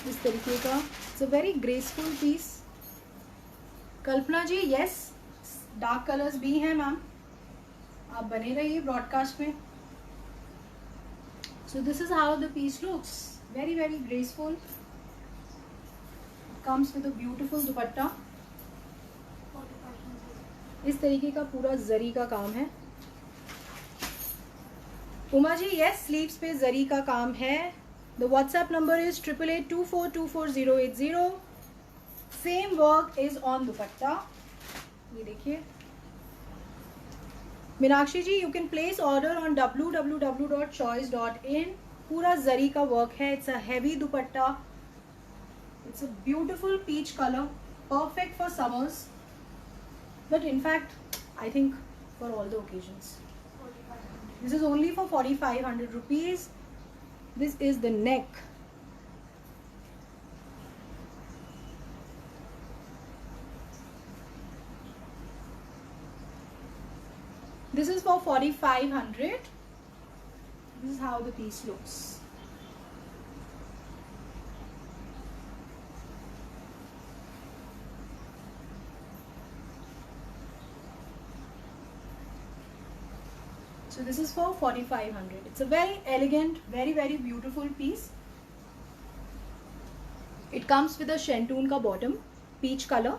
इस तरीके का. It's a very graceful piece. Kalpana ji yes dark colours भी हैं मैम. आप बने रहिए ब्रॉडकास्ट में. So this is how the piece looks. Very very graceful. Comes with a beautiful दुपट्टा. इस तरीके का पूरा जरी का काम है. उमा जी यस स्लीव्स पे जरी का काम है. The WhatsApp number is 8882424080. Same work is on dupatta. ये देखिए. Meenakshi ji you can place order on www.choice.in. पूरा जरी का वर्क है. It's a heavy dupatta. It's a beautiful peach colour. Perfect for summers. But in fact, I think for all the occasions. This is only for 4500 rupees. This is the neck. This is for 4500. This is how the piece looks. So this is for 4500. It's a very elegant, very very beautiful piece. It comes with a shantung ka bottom, peach color.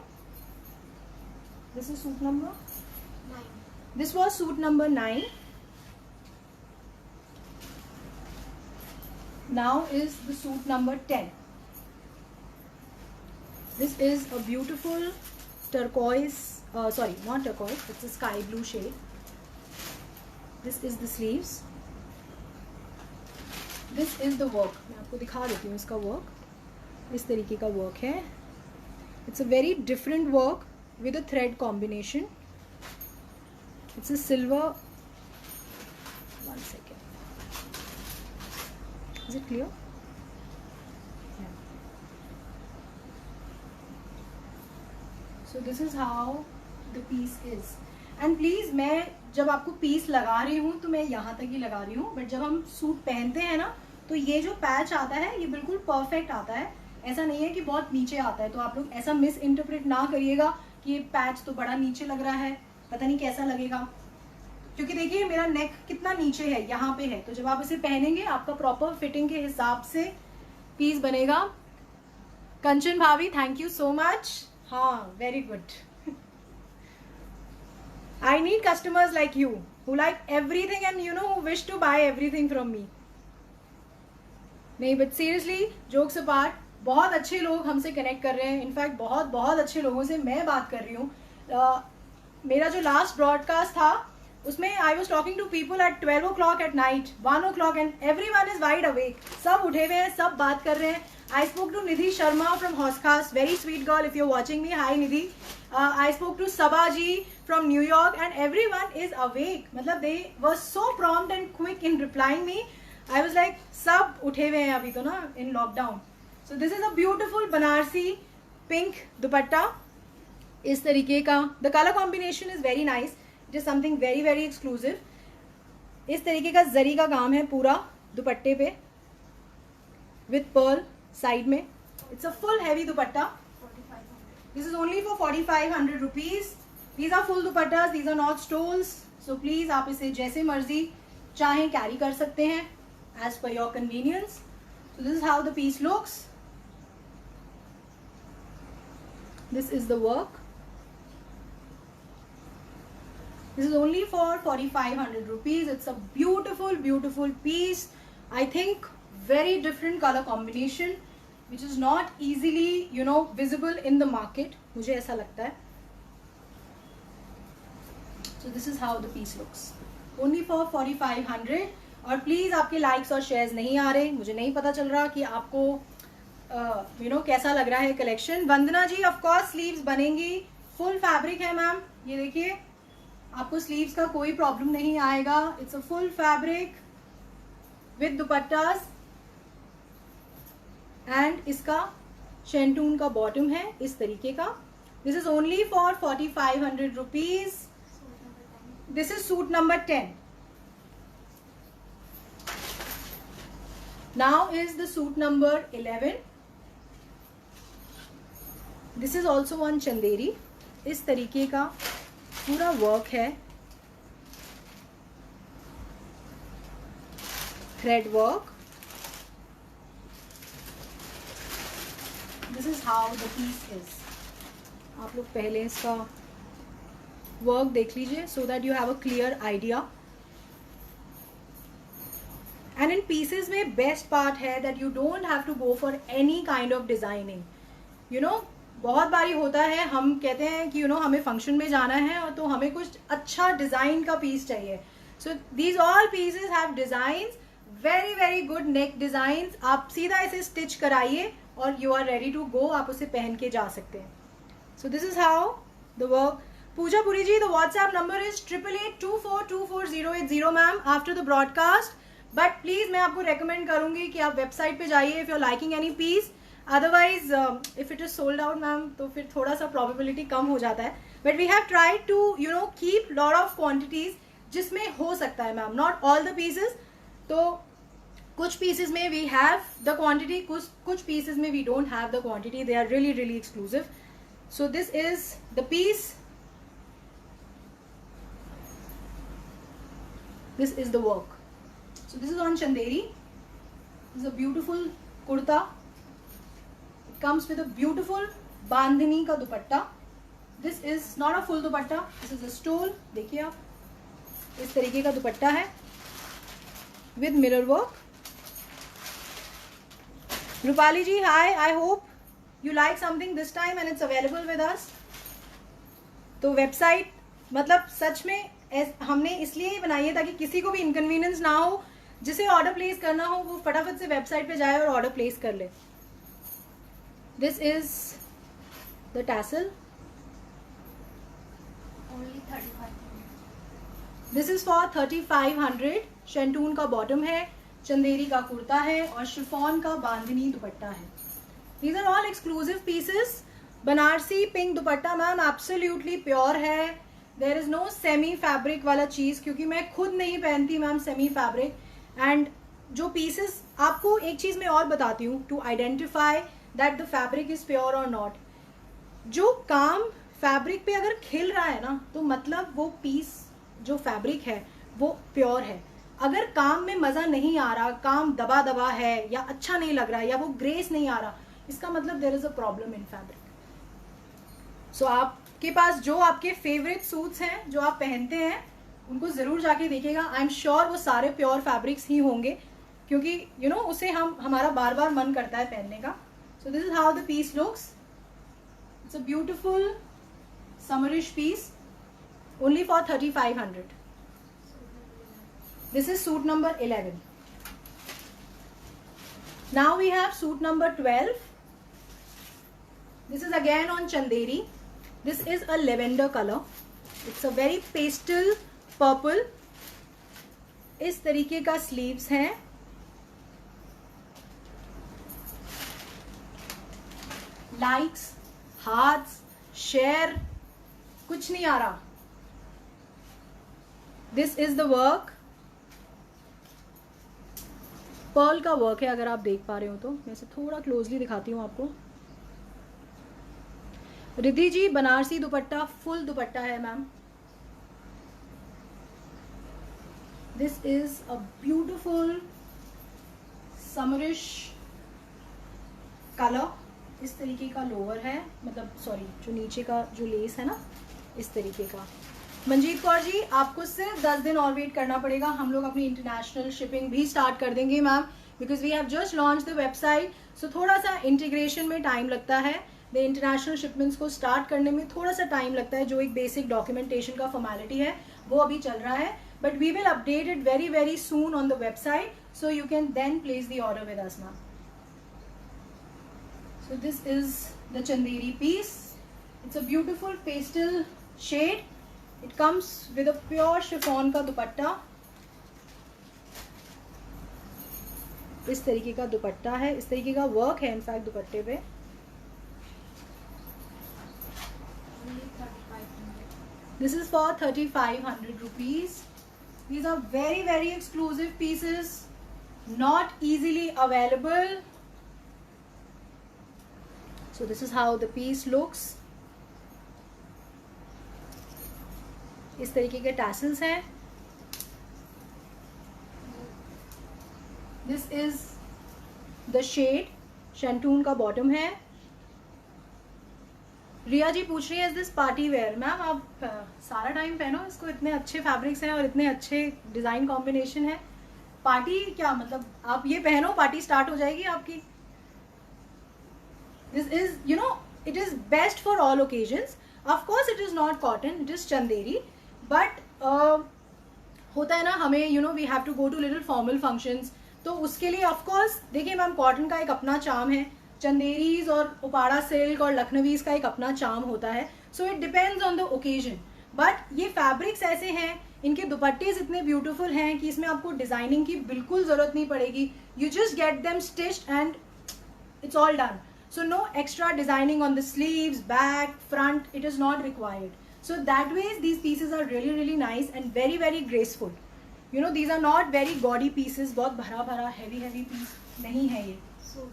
This is suit number 9. This was suit number 9. Now is the suit number 10. This is a beautiful turquoise, sorry, not turquoise, it's a sky blue shade. This is the sleeves. This is the work. मैं आपको दिखा देती हूँ इसका work. इस तरीके का work है. It's a very different work with a thread combination. It's a silver. One second. Is it clear? Yeah. So this is how the piece is. And please, मैं जब आपको पीस लगा रही हूँ तो मैं यहाँ तक ही लगा रही हूँ, बट जब हम सूट पहनते हैं ना तो ये जो पैच आता है ये बिल्कुल परफेक्ट आता है. ऐसा नहीं है कि बहुत नीचे आता है, तो आप लोग ऐसा मिस इंटरप्रेट ना करिएगा कि ये पैच तो बड़ा नीचे लग रहा है, पता नहीं कैसा लगेगा. क्योंकि देखिए मेरा नेक कितना नीचे है, यहाँ पे है, तो जब आप इसे पहनेंगे आपका प्रॉपर फिटिंग के हिसाब से पीस बनेगा. कंचन भाभी, थैंक यू सो मच. हाँ, very good. I need customers like you who like everything and you know who wish to buy everything from me. नहीं, but seriously, jokes apart, बहुत अच्छे लोग हमसे कनेक्ट कर रहे हैं. इनफैक्ट बहुत बहुत अच्छे लोगों से मैं बात कर रही हूँ. मेरा जो लास्ट ब्रॉडकास्ट था उसमें I was talking to people at 12 o'clock at night, 1 o'clock, and everyone is wide awake. सब उठे हुए हैं, सब बात कर रहे हैं. I spoke to Nidhi Sharma from Hoskas, very sweet girl. If you're watching me, hi Nidhi. I spoke to Sabaji from New York, and everyone is awake. मतलब they were so prompt and quick in replying me. I was like, सब उठे हुए हैं अभी तो ना in lockdown. So this is a beautiful Banarsi pink dupatta. इस तरीके का. The color combination is very nice. It is something very very exclusive. इस तरीके का जरी का काम है पूरा दुपट्टे पे with pearl साइड में. It's a full heavy dupatta. This is only for 4,500 rupees. These are full dupattas. These are not stoles. So please आप इसे जैसे मर्जी चाहें कैरी कर सकते हैं as per your convenience. So this is how the piece looks. This is the work. This is only for 4,500 rupees. It's a beautiful beautiful piece. I think very different color combination which is not easily visible in the market. मुझे ऐसा लगता है. So this is how the piece looks. Only for 4,500. और please आपके likes और shares नहीं आ रहे, मुझे नहीं पता चल रहा कि आपको कैसा लग रहा है collection. Vandana ji, of course sleeves बनेंगी. फुल फैब्रिक है मैम, ये देखिए आपको स्लीव्स का कोई प्रॉब्लम नहीं आएगा. It's a full fabric with dupattas and इसका शेंटून का बॉटम है इस तरीके का. This is only for 4,500 rupees. This is suit number 10. Now is the suit number 11. This is also one Chanderi. इस तरीके का पूरा वर्क है, thread work. This is how the piece is. आप लोग पहले इसका वर्क देख लीजिए so that you have a clear idea. And in pieces में बेस्ट पार्ट है that you don't have to go for any kind of designing. बहुत बारी होता है हम कहते हैं कि हमें फंक्शन में जाना है और तो हमें कुछ अच्छा डिजाइन का पीस चाहिए. So these all pieces have designs, very very good neck designs. आप सीधा इसे स्टिच कराइए और you are ready to go. आप उसे पहन के जा सकते हैं. So this is how the work. Pooja Puri ji, the WhatsApp number is 8882424080 ma'am after the broadcast. But please मैं आपको रेकमेंड करूंगी कि आप वेबसाइट पे जाइए if you are liking any piece. Otherwise if it is sold out ma'am तो फिर थोड़ा सा प्रोबेबिलिटी कम हो जाता है. But we have tried to keep lot of quantities जिसमें हो सकता है ma'am, not all the pieces. तो कुछ पीसेस में वी हैव द क्वांटिटी, कुछ पीसेस में we don't have the quantity. They are really really exclusive. So this is the piece. This is the work. So this is on Chanderi. This is a beautiful kurta. Comes with a beautiful बांधनी का दुपट्टा. This is not a full dupatta, this is a stole. देखिए आप, इस तरीके का दुपट्टा है with mirror work. Rupali ji hi, I hope you like something this time and it's available with us. तो website मतलब सच में हमने इसलिए ही बनाई है ताकि किसी को भी इनकन्वीनियंस ना हो, जिसे ऑर्डर प्लेस करना हो वो फटाफट से वेबसाइट पे जाए और ऑर्डर प्लेस कर ले। This is the tassel, this is for 3500। शेंटून का बॉटम है, चंदेरी का कुर्ता है और शिफॉन का बांधनी दुपट्टा है। These are all exclusive pieces. Banarasi pink dupatta ma'am absolutely pure है, there is no semi fabric वाला चीज, क्योंकि मैं खुद नहीं पहनती मैम सेमी फैब्रिक। एंड जो पीसेस, आपको एक चीज मैं और बताती हूँ to identify that the fabric is pure और नॉट। जो काम फैब्रिक पे अगर खिल रहा है ना, तो मतलब वो पीस जो फैब्रिक है वो प्योर है। अगर काम में मजा नहीं आ रहा, काम दबा दबा है या अच्छा नहीं लग रहा है या वो ग्रेस नहीं आ रहा, इसका मतलब there is a problem in fabric. So आपके पास जो आपके फेवरेट सूट्स हैं जो आप पहनते हैं उनको जरूर जाके देखिएगा। आई एम श्योर वो सारे प्योर फैब्रिक्स ही होंगे, क्योंकि यू नो उसे हमारा बार बार मन करता है पहनने का। So this is how the piece looks. It's a beautiful summerish piece only for 3500। This is suit number 11। Now we have suit number 12। This is again on Chanderi. This is a lavender color. It's a very pastel purple. इस तरीके का sleeves हैं। Likes, hearts, share कुछ नहीं आ रहा। This is the work, pearl का work है, अगर आप देख पा रहे हो तो। मैं इसे थोड़ा क्लोजली दिखाती हूँ आपको। रिद्धि जी बनारसी दुपट्टा फुल दुपट्टा है ma'am. This is a beautiful summerish colour. इस तरीके का लोअर है, मतलब सॉरी जो नीचे का जो लेस है ना, इस तरीके का। मंजीत कौर जी आपको सिर्फ 10 दिन और वेट करना पड़ेगा, हम लोग अपनी इंटरनेशनल शिपिंग भी स्टार्ट कर देंगे ma'am, because we have just launch the website. So थोड़ा सा इंटीग्रेशन में टाइम लगता है, द इंटरनेशनल शिपमेंट्स को स्टार्ट करने में थोड़ा सा टाइम लगता है, जो एक बेसिक डॉक्यूमेंटेशन का फॉर्मेलिटी है वो अभी चल रहा है, but we will update it very very soon on the website, so you can then place the order with us ma'am. So this is the Chanderi piece. It's a beautiful pastel shade. It comes with a pure chiffon का दुपट्टा। इस तरीके का दुपट्टा है, इस तरीके का work है in fact दुपट्टे पे। This is for 3500 rupees. These are very very exclusive pieces, not easily available. So this is how the piece looks. इस तरीके के tassels हैं। This is the shade, Shantoon का bottom है। रिया जी पूछ रही है is this party wear. Ma'am आप सारा टाइम पहनो इसको, इतने अच्छे फैब्रिक्स हैं और इतने अच्छे डिजाइन कॉम्बिनेशन है। पार्टी क्या मतलब, आप ये पहनो पार्टी स्टार्ट हो जाएगी आपकी। This is you know it is best for all occasions. Of course it is not cotton, it is Chanderi, but होता है ना हमें you know we have to go to little formal functions, तो उसके लिए ऑफ कोर्स देखिए ma'am cotton का एक अपना चार्म है, चंदेरीज और उपाड़ा सिल्क और लखनवीज का एक अपना चार्म होता है। So it depends on the occasion, but ये फैब्रिक्स ऐसे हैं, इनके दुपट्टेज इतने ब्यूटीफुल हैं कि इसमें आपको डिजाइनिंग की बिल्कुल जरूरत नहीं पड़ेगी। You just get them stitched and it's all done. So no extra designing on the sleeves, back, front, it is not required. So that ways these pieces are really really nice and very very graceful. You know these are not very gaudy pieces, बहुत भरा भरा heavy heavy piece नहीं है ये. So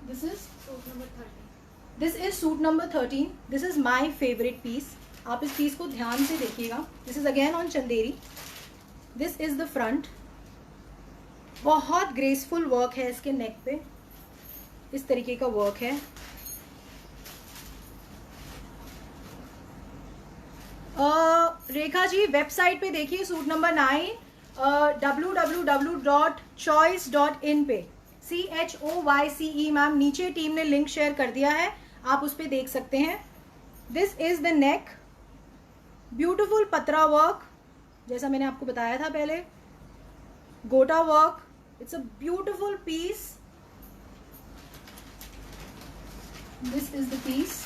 this is suit number 13. This is suit number 13. This is my favorite piece. आप इस piece को ध्यान से देखिएगा. This is again on Chanderi. This is the front. बहुत graceful work है इसके neck पे. इस तरीके का work है. रेखा जी वेबसाइट पे देखिए सूट नंबर 9 www.choice.in पे CHOYCE मैम, नीचे टीम ने लिंक शेयर कर दिया है, आप उस पे देख सकते हैं. This is the neck, beautiful पत्रा वर्क, जैसा मैंने आपको बताया था पहले, gota work. It's a beautiful piece. This is the piece.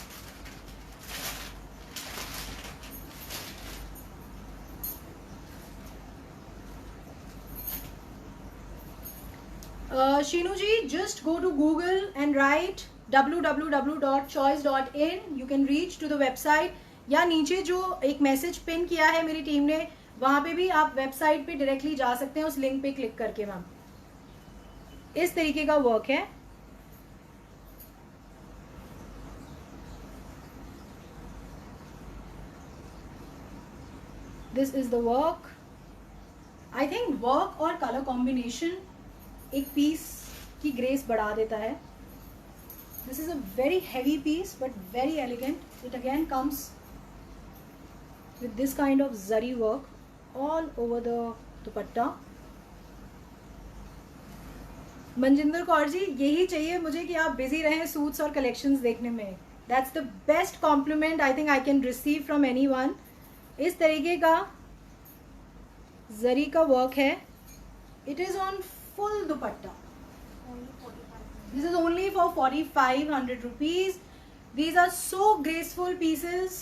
Shinu ji, just go to Google and write www.choice.in. You can reach to the website. या नीचे जो एक मैसेज पिन किया है मेरी टीम ने, वहां पे भी आप वेबसाइट पे डायरेक्टली जा सकते हैं उस लिंक पे क्लिक करके. मैम इस तरीके का वर्क है. This is the work. I think work और कलर कॉम्बिनेशन एक पीस की ग्रेस बढ़ा देता है. This is a very heavy piece but very elegant. It again comes with this kind of zari work all over the dupatta. Manjinder Kaur ji, यही चाहिए मुझे कि आप बिजी रहें सूट्स और कलेक्शंस देखने में. That's the best compliment I think I can receive from anyone. इस तरीके का जरी का वर्क है. It is on full dupatta. This is only for 4,500 rupees. These are so graceful pieces.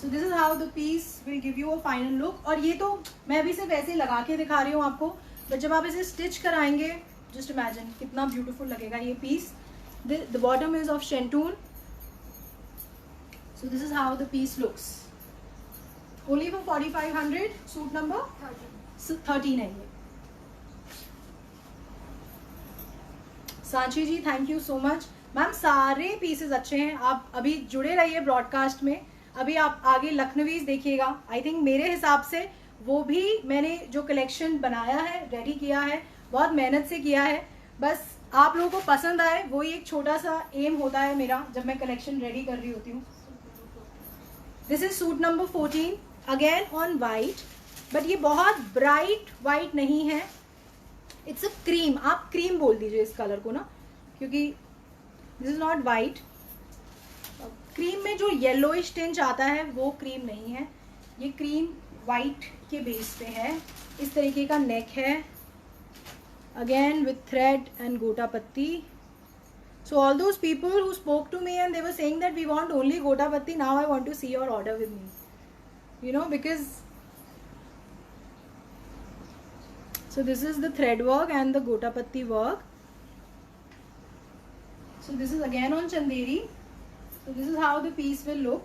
So this is how the piece will give you a final look. और ये तो मैं अभी सिर्फ ऐसे लगा के दिखा रही हूँ आपको, बट जब आप इसे स्टिच कराएंगे, just imagine कितना beautiful लगेगा ये piece. The bottom is of shantoon. So this is how the piece looks. Only for 4,500. Suit number 13 है ये. Sanchi ji, thank you so much. Ma'am सारे पीसेस अच्छे हैं, आप अभी जुड़े रहिए ब्रॉडकास्ट में. अभी आप आगे लखनवीज देखिएगा. आई थिंक मेरे हिसाब से वो भी मैंने जो कलेक्शन बनाया है, रेडी किया है, बहुत मेहनत से किया है. बस आप लोगों को पसंद आए, वही एक छोटा सा एम होता है मेरा जब मैं कलेक्शन रेडी कर रही होती हूँ. This is suit number 14, again on white, but ये बहुत ब्राइट वाइट नहीं है. इट्स अ क्रीम, आप क्रीम बोल दीजिए इस कलर को ना, क्योंकि this is not white. Cream में जो येलोइश टिंच आता है वो क्रीम नहीं है, ये क्रीम वाइट के बेस पे है. इस तरीके का नेक है, अगेन विथ थ्रेड एंड गोटा पत्ती. So all those people who spoke to me and they were saying that we want only gota patti, now I want to see your order with me, you know, because so this is the thread work and the gota patti work. So this is again on chanderi. So this is how the piece will look.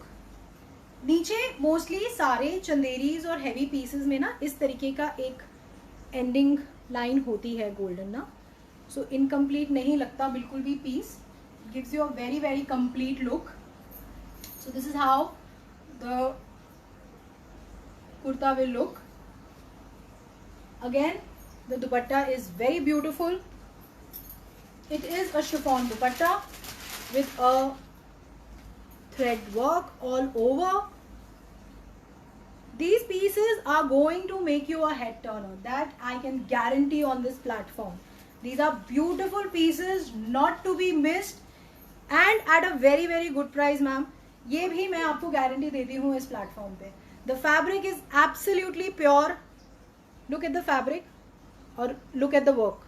नीचे mostly सारे चंदेरीज और heavy pieces में ना इस तरीके का एक ending line होती है गोल्डन ना. सो इनकम्प्लीट नहीं लगता बिल्कुल भी piece. Gives you a very very complete look. So this is how the kurta will look. Again the dupatta is very beautiful. It is a chiffon dupatta with a thread work all over. These pieces are going to make you a head turner, that I can guarantee on this platform. These are beautiful pieces not to be missed and at a very very good price ma'am. ये भी मैं आपको guarantee देती हूँ इस platform पे. The fabric is absolutely pure. Look at the fabric or look at the work.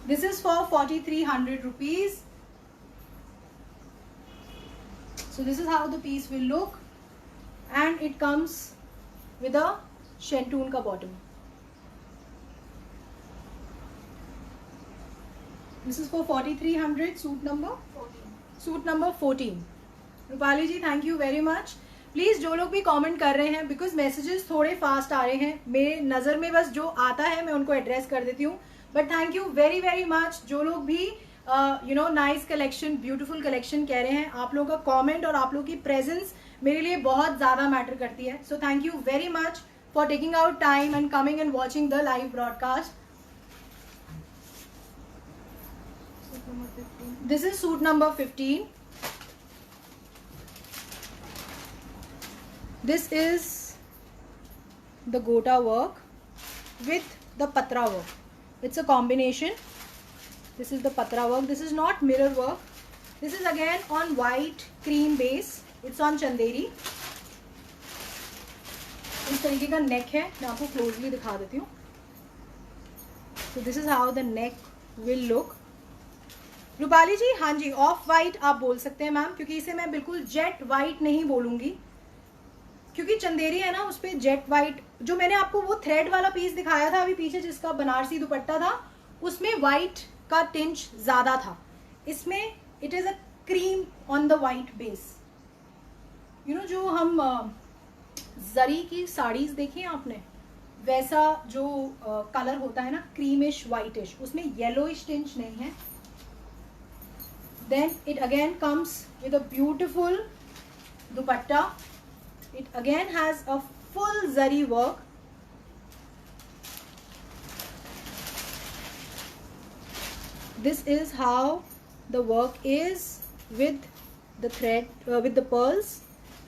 This is for 4,300 rupees. So this is how the piece will look, and it comes with a shantoon ka bottom. This is for 4,300. Suit number 14. Suit number 14. Rupali ji, thank you very much. Please जो लोग भी comment कर रहे हैं, because messages थोड़े fast आ रहे हैं, मेरे नज़र में बस जो आता है मैं उनको एड्रेस कर देती हूँ. But thank you very very much. जो लोग भी you know nice collection, beautiful collection कह रहे हैं, आप लोगों का कमेंट और आप लोगों की प्रेजेंस मेरे लिए बहुत ज़्यादा मैटर करती है. सो thank you very much for taking out time and coming and watching the live broadcast. This is suit number 15. This is the gota work with the patra work. It's a combination. This is the patra work. This is not mirror work. This is again on white cream base. It's on Chanderi. इस तरीके का neck है. मैं आपको closely दिखा देती हूँ. So this is how the neck will look. Rupali जी, हाँ जी, ऑफ वाइट आप बोल सकते हैं मैम, क्योंकि इसे मैं बिल्कुल जेट वाइट नहीं बोलूंगी, क्योंकि चंदेरी है ना, उस पर जेट वाइट. जो मैंने आपको वो थ्रेड वाला पीस दिखाया था अभी पीछे, जिसका बनारसी दुपट्टा था, उसमें वाइट का टिंच ज्यादा था. इसमें it is a cream on the white base. You know, जो हम जरी की साड़ीज देखी हैं आपने, वैसा जो कलर होता है ना, क्रीमिश वाइटिश, उसमें येलोइश टिंच नहीं है. Then it again comes with a beautiful dupatta. It again has a full zari work. This is how the work is with the thread, with the pearls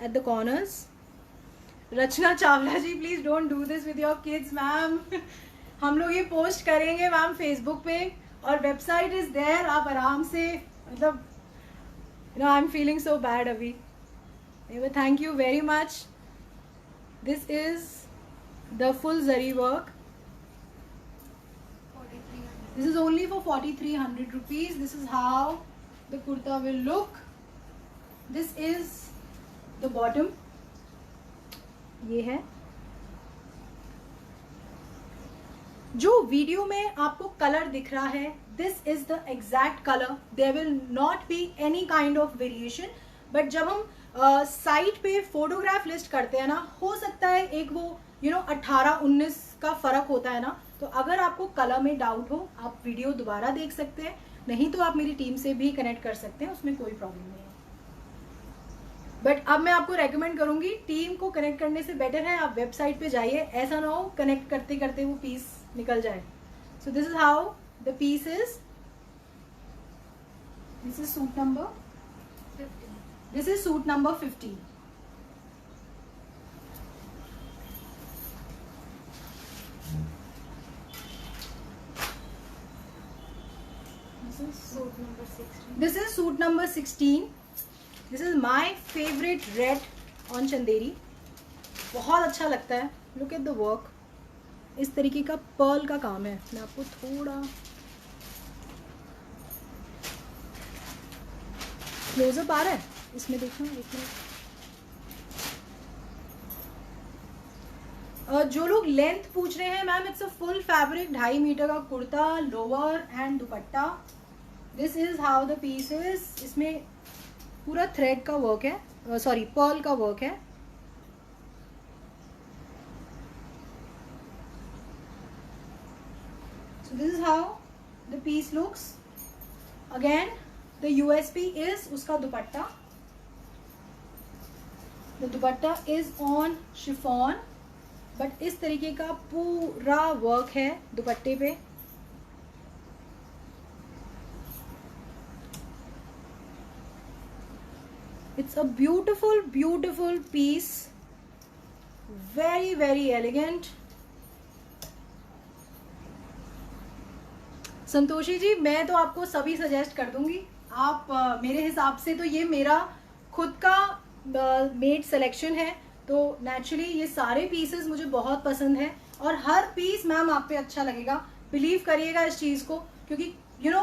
at the corners. Rachna Chawla ji, please don't do this with your kids, ma'am. हम लोग ये post करेंगे ma'am Facebook पे, और website is there. आप आराम से, मतलब you know, I am feeling so bad अभी. Thank you very much. This is the full zari work. This is only for 4,300 rupees. This is how the kurta will look. This is the bottom. ये है. जो video में आपको colour दिख रहा है, this is the exact color. There will not be any kind of variation. But जब हम साइट पे फोटोग्राफ लिस्ट करते हैं ना, हो सकता है एक वो 18-19 का फर्क होता है ना. तो अगर आपको कलर में डाउट हो, आप वीडियो दोबारा देख सकते हैं, नहीं तो आप मेरी टीम से भी कनेक्ट कर सकते हैं, उसमें कोई प्रॉब्लम नहीं है. बट अब मैं आपको रेकमेंड करूंगी, टीम को कनेक्ट करने से बेटर है आप वेबसाइट पे जाइए. ऐसा ना हो कनेक्ट करते करते वो पीस निकल जाए. So this is how the piece is. This is suit number 15. This is suit number 15. This is suit number 16. This is suit number 16. This is my favorite red on Chanderi. बहुत अच्छा लगता है. Look at the work. इस तरीके का Perl का काम है. मैं आपको थोड़ा क्लोजअप आ रहा है इसमें, देखना एक मिनट. जो लोग लेंथ पूछ रहे हैं ma'am, it's a full fabric 2.5 metre का kurta, lower and dupatta. This is how the piece is. इसमें पूरा थ्रेड का वर्क है, सॉरी पर्ल का वर्क है. So this is how the piece looks. Again the USP is उसका dupatta. The dupatta is on chiffon, but इस तरीके का पूरा वर्क है दुपट्टे पे. It's a beautiful, beautiful piece. Very, very elegant. Santoshi जी, मैं तो आपको सभी सजेस्ट कर दूंगी. आप मेरे हिसाब से तो ये मेरा खुद का मेड सिलेक्शन है, तो नेचुरली ये सारे पीसेस मुझे बहुत पसंद है, और हर पीस मैम आप पे अच्छा लगेगा. बिलीव करिएगा इस चीज को, क्योंकि यू नो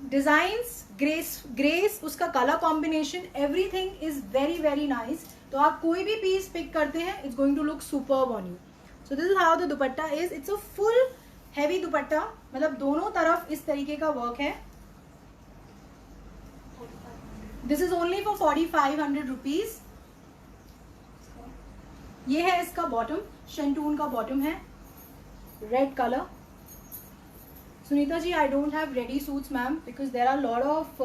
डिजाइन्स, ग्रेस, उसका colour combination, everything is very very nice. तो आप कोई भी पीस पिक करते हैं, it's going to look superb on you. So this is how the dupatta is. It's a full heavy dupatta, मतलब दोनों तरफ इस तरीके का वर्क है. This is only for 4,500 rupees. ये है इसका बॉटम, शंटून का बॉटम है, red colour. Sunita ji, I don't have ready suits ma'am, because there are lot of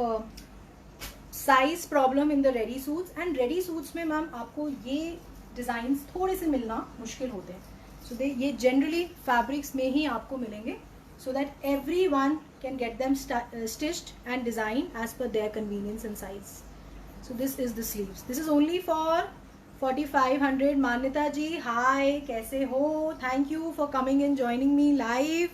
size problem in the ready suits, and ready suits में मैम आपको ये design थोड़े से मिलना मुश्किल होते हैं. सो ये जनरली फैब्रिक्स में ही आपको मिलेंगे, so that everyone can get them stitched and designed as per their convenience and size. So this is the sleeves. This is only for 4500 मान्यता जी, हाय, कैसे हो? Thank you for coming and joining me live.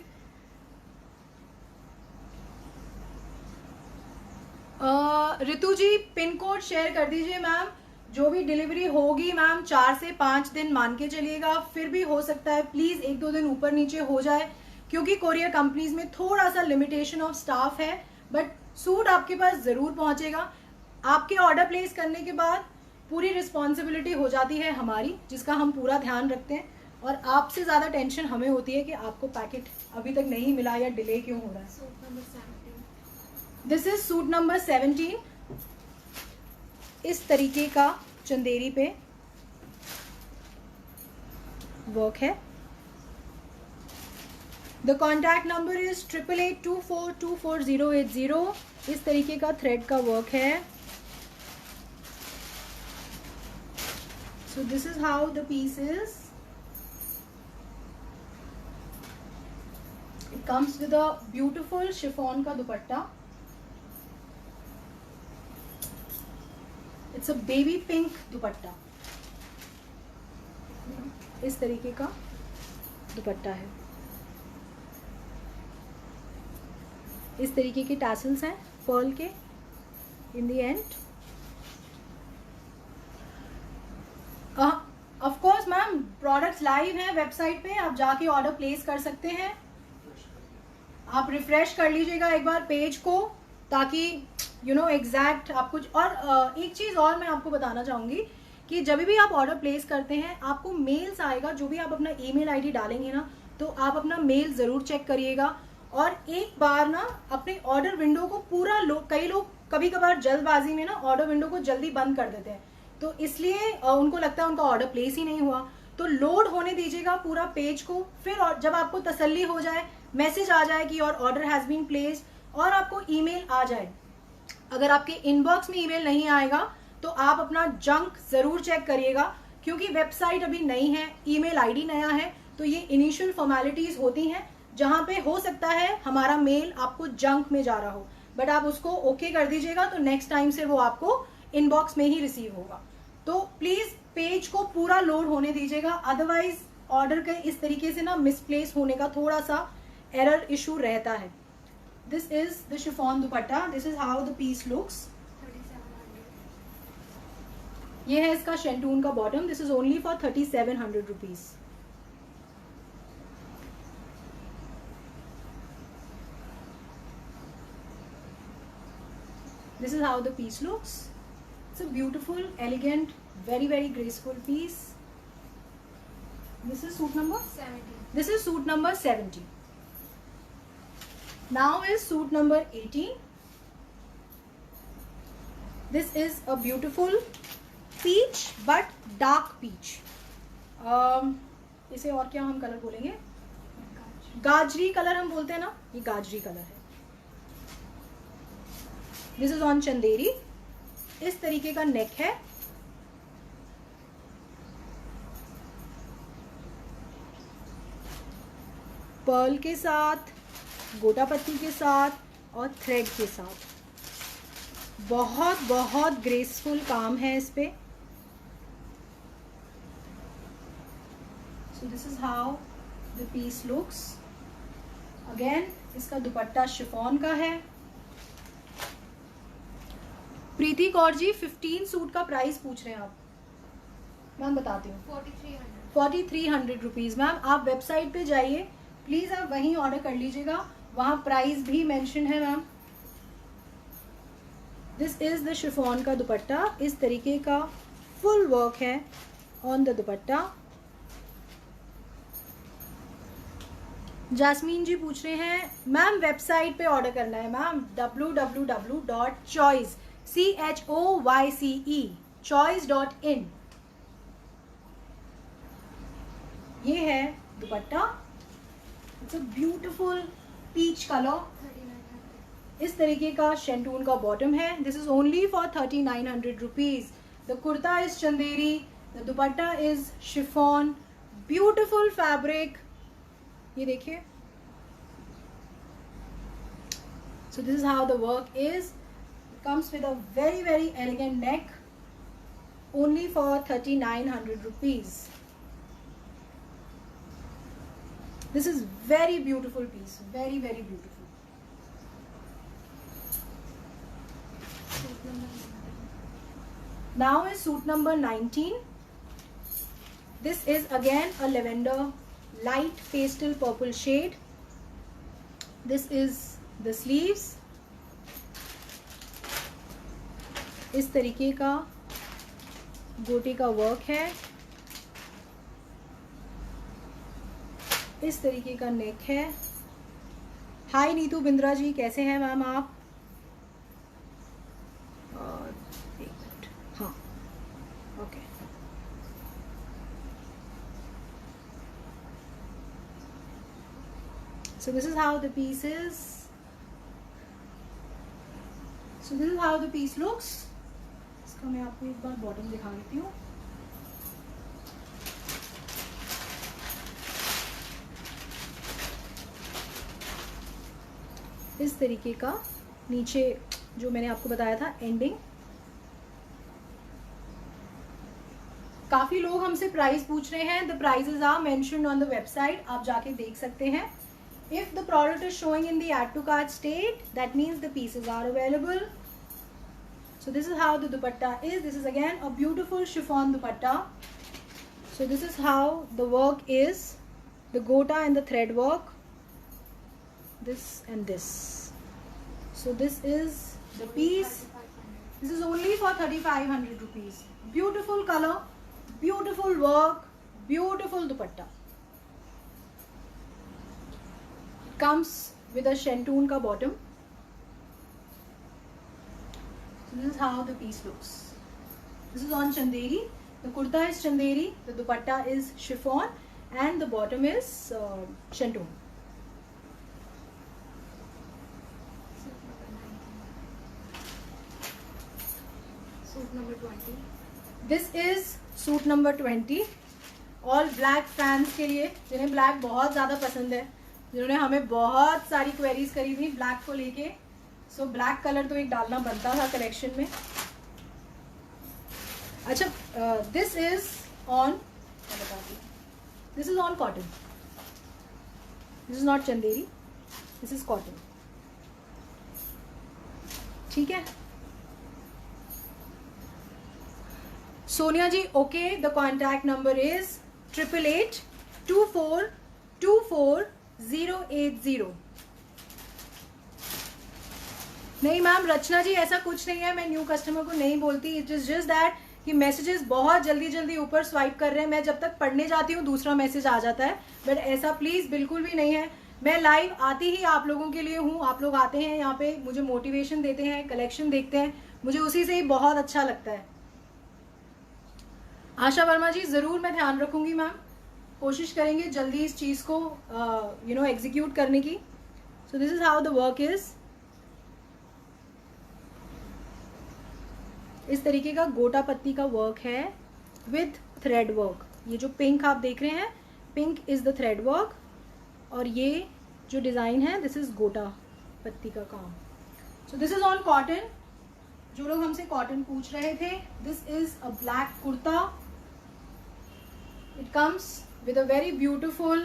Ritu ji pin code share कर दीजिए ma'am. जो भी delivery होगी ma'am 4 से 5 दिन मान के चलिएगा, फिर भी हो सकता है प्लीज 1-2 दिन ऊपर नीचे हो जाए, क्योंकि कोरियर कंपनीज में थोड़ा सा लिमिटेशन ऑफ स्टाफ है, बट सूट आपके पास जरूर पहुंचेगा। आपके ऑर्डर प्लेस करने के बाद पूरी रिस्पॉन्सिबिलिटी हो जाती है हमारी, जिसका हम पूरा ध्यान रखते हैं, और आपसे ज्यादा टेंशन हमें होती है कि आपको पैकेट अभी तक नहीं मिला या डिले क्यों हो रहा है। This is suit number 17। इस तरीके का चंदेरी पे वर्क है। The contact number is 8882424080। इस तरीके का थ्रेड का वर्क है। So this is how the piece is. It comes with a beautiful chiffon का dupatta. It's a baby pink dupatta. इस तरीके का दुपट्टा है। इस तरीके के टैसल्स हैं पर्ल के इन the and. Of course ma'am products live हैं वेबसाइट पे, आप जाके ऑर्डर प्लेस कर सकते हैं। आप रिफ्रेश कर लीजिएगा एक बार पेज को, ताकि एग्जैक्ट आप कुछ। और एक चीज और मैं आपको बताना चाहूंगी कि जब भी आप ऑर्डर प्लेस करते हैं आपको मेल्स आएगा। जो भी आप अपना ईमेल आईडी डालेंगे ना, तो आप अपना मेल जरूर चेक करिएगा। और एक बार ना अपने ऑर्डर विंडो को पूरा कई लोग कभी कभार जल्दबाजी में ना ऑर्डर विंडो को जल्दी बंद कर देते हैं, तो इसलिए उनको लगता है उनका ऑर्डर प्लेस ही नहीं हुआ। तो लोड होने दीजिएगा पूरा पेज को, फिर जब आपको तसल्ली हो जाए, मैसेज आ जाए कि your order has been placed, और आपको ईमेल आ जाए। अगर आपके इनबॉक्स में ईमेल नहीं आएगा तो आप अपना जंक जरूर चेक करिएगा, क्योंकि वेबसाइट अभी नई है, ईमेल आईडी नया है, तो ये इनिशियल फॉर्मेलिटीज होती हैं जहां पे हो सकता है हमारा मेल आपको जंक में जा रहा हो, बट आप उसको ओके कर दीजिएगा, तो नेक्स्ट टाइम से वो आपको इनबॉक्स में ही रिसीव होगा। तो प्लीज पेज को पूरा लोड होने दीजिएगा, अदरवाइज ऑर्डर के इस तरीके से ना मिसप्लेस होने का थोड़ा सा एरर इशू रहता है। This is the chiffon dupatta. This is how the piece looks. 3700. ये है इसका शेंटून का bottom. This is only for 3700 rupees. This is how the piece looks. It's a beautiful, elegant, very very graceful piece. This is suit number 70. This is suit number 70. Now is suit number 18. This is a beautiful peach but dark peach. इसे और क्या हम colour बोलेंगे? गाजरी colour हम बोलते हैं ना, ये गाजरी कलर है। This is on Chanderi. इस तरीके का नेक है। पर्ल के साथ, गोटा पत्ती के साथ और थ्रेड के साथ, बहुत बहुत ग्रेसफुल काम है इस पे। So this is how the piece looks. Again इसका दुपट्टा शिफॉन का है। प्रीति कौर जी 15 सूट का प्राइस पूछ रहे हैं आप। मैम बताती हूँ 4300 रुपीज। मैम आप वेबसाइट पे जाइए प्लीज, आप वहीं ऑर्डर कर लीजिएगा, वहां प्राइस भी मेंशन है ma'am. This is the chiffon का दुपट्टा। इस तरीके का फुल वर्क है ऑन द दुपट्टा। जास्मीन जी पूछ रहे हैं मैम वेबसाइट पे ऑर्डर करना है। Ma'am www.choice choice.in। ये है dupatta. It's a beautiful peach colour. इस तरीके का शेंटून का बॉटम है। This is only for 3900 rupees. The kurta is Chanderi, the dupatta is chiffon, beautiful fabric. ये देखिए। So this is how the work is. Comes with a very very elegant neck. only for 3900 rupees. This is very beautiful piece, very very beautiful. Now is suit number 19. This is again a lavender light pastel purple shade. This is the sleeves. इस तरीके का गोटे का work है, इस तरीके का neck है. हाय नीतू बिंद्रा जी, कैसे हैं मैम आप? एक मिनट, हाँ okay. So this is how the piece is. So this is how the piece looks. इसका मैं आपको एक बार बॉटम दिखा देती हूँ. इस तरीके का नीचे जो मैंने आपको बताया था एंडिंग. काफी लोग हमसे प्राइस पूछ रहे हैं. The prices are mentioned on the website, आप जाके देख सकते हैं. If the product is showing in the add to cart state, that means the pieces are available. So this is how the dupatta is. This is again a beautiful chiffon dupatta. So this is how the work is, the gota and the thread work, this and this. So this is the piece. This is only for 3500 rupees. Beautiful color, beautiful work, beautiful dupatta. Comes with a shantoon ka bottom. So this is how the piece looks. This is on chanderi. The kurta is chanderi, the dupatta is chiffon, and the bottom is shantoon. Suit number 20. This is suit number 20. All black fans के लिए, जिन्हें black बहुत ज़्यादा पसंद है, जिन्होंने हमें बहुत सारी क्वेरीज करी थी ब्लैक को लेके. सो ब्लैक कलर तो एक डालना बनता था कलेक्शन में. अच्छा, this is on, this is on cotton. This is not Chanderi, this is cotton. ठीक है Sonia ji, okay. The contact number is 8884242080. नहीं मैम रचना जी, ऐसा कुछ नहीं है. मैं न्यू कस्टमर को नहीं बोलती. इट इज जस्ट दैट कि मैसेजेस बहुत जल्दी जल्दी ऊपर स्वाइप कर रहे हैं. मैं जब तक पढ़ने जाती हूँ दूसरा मैसेज आ जाता है. बट ऐसा प्लीज बिल्कुल भी नहीं है. मैं लाइव आती ही आप लोगों के लिए हूँ. आप लोग आते हैं यहाँ पे, मुझे मोटिवेशन देते हैं, कलेक्शन देखते हैं, मुझे उसी से ही बहुत अच्छा लगता है. आशा वर्मा जी, जरूर मैं ध्यान रखूंगी मैम. कोशिश करेंगे जल्दी इस चीज को एग्जीक्यूट करने की. सो this is how the work is. इस तरीके का गोटा पत्ती का वर्क है विद थ्रेड वर्क. ये जो पिंक आप देख रहे हैं, pink is the thread work, और ये जो डिजाइन है दिस इज गोटा पत्ती का काम. So this is on cotton. जो लोग हमसे कॉटन पूछ रहे थे, this is a black kurta. It comes with a very beautiful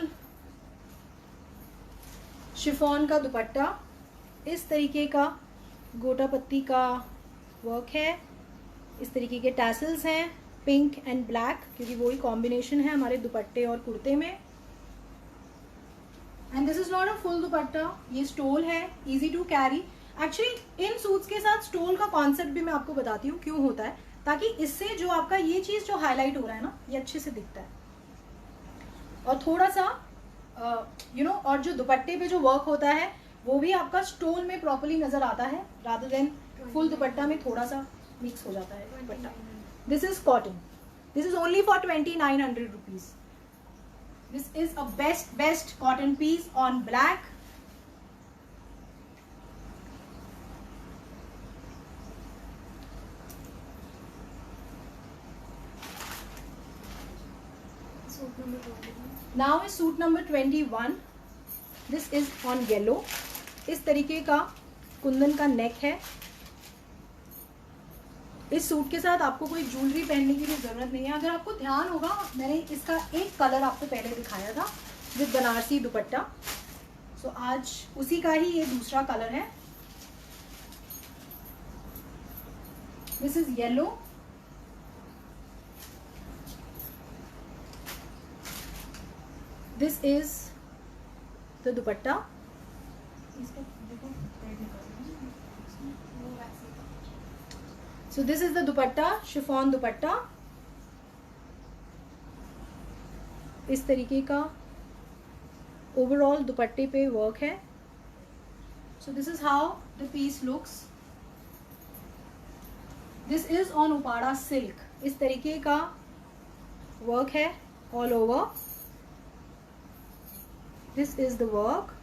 chiffon का दुपट्टा. इस तरीके का गोटा पत्ती का वर्क है. इस तरीके के टैसल्स हैं, पिंक एंड ब्लैक, क्योंकि वही कॉम्बिनेशन है हमारे दुपट्टे और कुर्ते में. And this is not a full dupatta, ये स्टोल है, easy to carry. Actually in suits के साथ स्टोल का कॉन्सेप्ट भी मैं आपको बताती हूँ क्यों होता है, ताकि इससे जो आपका ये चीज जो हाईलाइट हो रहा है ना, ये अच्छे से दिखता है. और थोड़ा सा और जो दुपट्टे पे जो वर्क होता है वो भी आपका स्टोल में प्रॉपर्ली नजर आता है, रादर देन फुल दुपट्टा में थोड़ा सा मिक्स हो जाता है dupatta. This is cotton. This is only for 2900 rupees. This is a best cotton piece on black. Now is suit number 21. This is on yellow. इस तरीके का कुंदन का नेक है. इस सूट के साथ आपको कोई ज्वेलरी पहनने की भी ज़रूरत नहीं है। अगर आपको ध्यान होगा, मैंने इसका एक कलर आपको पहले दिखाया था विद बनारसी दुपट्टा, सो आज उसी का ही ये दूसरा कलर है। This is yellow, this is the dupatta. So this is the dupatta, chiffon dupatta. इस तरीके का ओवरऑल दुपट्टे पे वर्क है। So this is how the piece looks. This is on Uppada silk. इस तरीके का वर्क है all over. This is the work.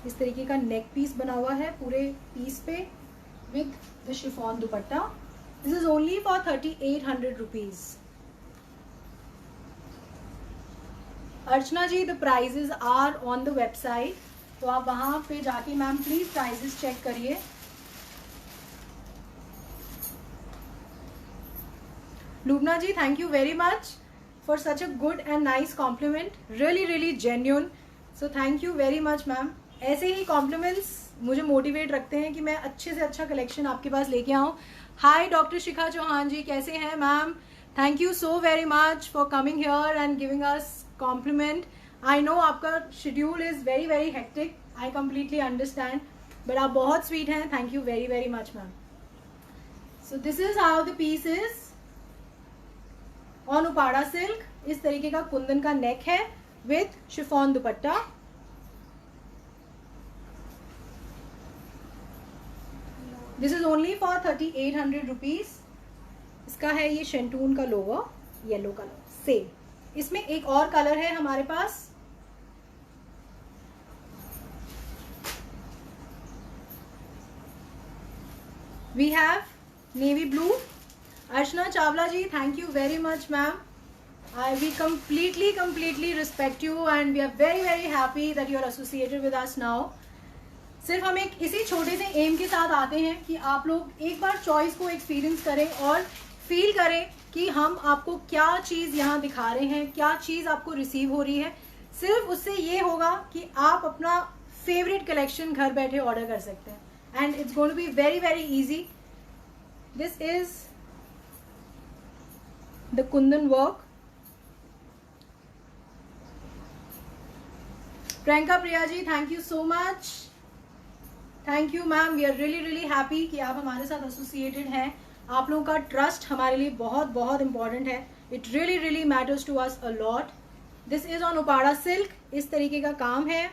इस तरीके का नेक पीस बना हुआ है पूरे पीस पे with the chiffon dupatta. This is only for 3800 rupees. Archana ji, the prices are on the website, तो आप वहां पे जाके मैम प्लीज प्राइजेस चेक करिए। Lubna ji, thank you very much for such a good and nice compliment, really really genuine. So thank you very much ma'am. ऐसे ही compliments मुझे motivate रखते हैं कि मैं अच्छे से अच्छा कलेक्शन आपके पास लेके आऊँ। हाय डॉक्टर शिखा चौहान जी, कैसे हैं ma'am? Thank you so very much for coming here and giving us compliment. I know आपका schedule is very very hectic, I completely understand, but आप बहुत स्वीट हैं। Thank you very very much ma'am. So this is how the piece is on Uppada silk. इस तरीके का कुंदन का neck है with chiffon dupatta. This is only for 3800 rupees. इसका है ये शेंटून का लोवर, येलो कलर सेम। इसमें एक और कलर है हमारे पास, we have navy blue. Archana Chawla ji, thank you very much ma'am. We completely respect you and we are very very happy that you are associated with us now. सिर्फ हम एक इसी छोटे से एम के साथ आते हैं कि आप लोग एक बार चॉइस को एक्सपीरियंस करें और फील करें कि हम आपको क्या चीज़ यहाँ दिखा रहे हैं, क्या चीज़ आपको रिसीव हो रही है। सिर्फ उससे ये होगा कि आप अपना फेवरेट कलेक्शन घर बैठे ऑर्डर कर सकते हैं and it's going to be very very easy. This is the kundan work. Priyanka Priya ji, thank you so much. Thank you ma'am, we are really really happy कि आप हमारे साथ एसोसिएटेड हैं। आप लोगों का ट्रस्ट हमारे लिए बहुत बहुत इंपॉर्टेंट है। It really really matters to us a lot. This is on Uppada silk. इस तरीके का काम है।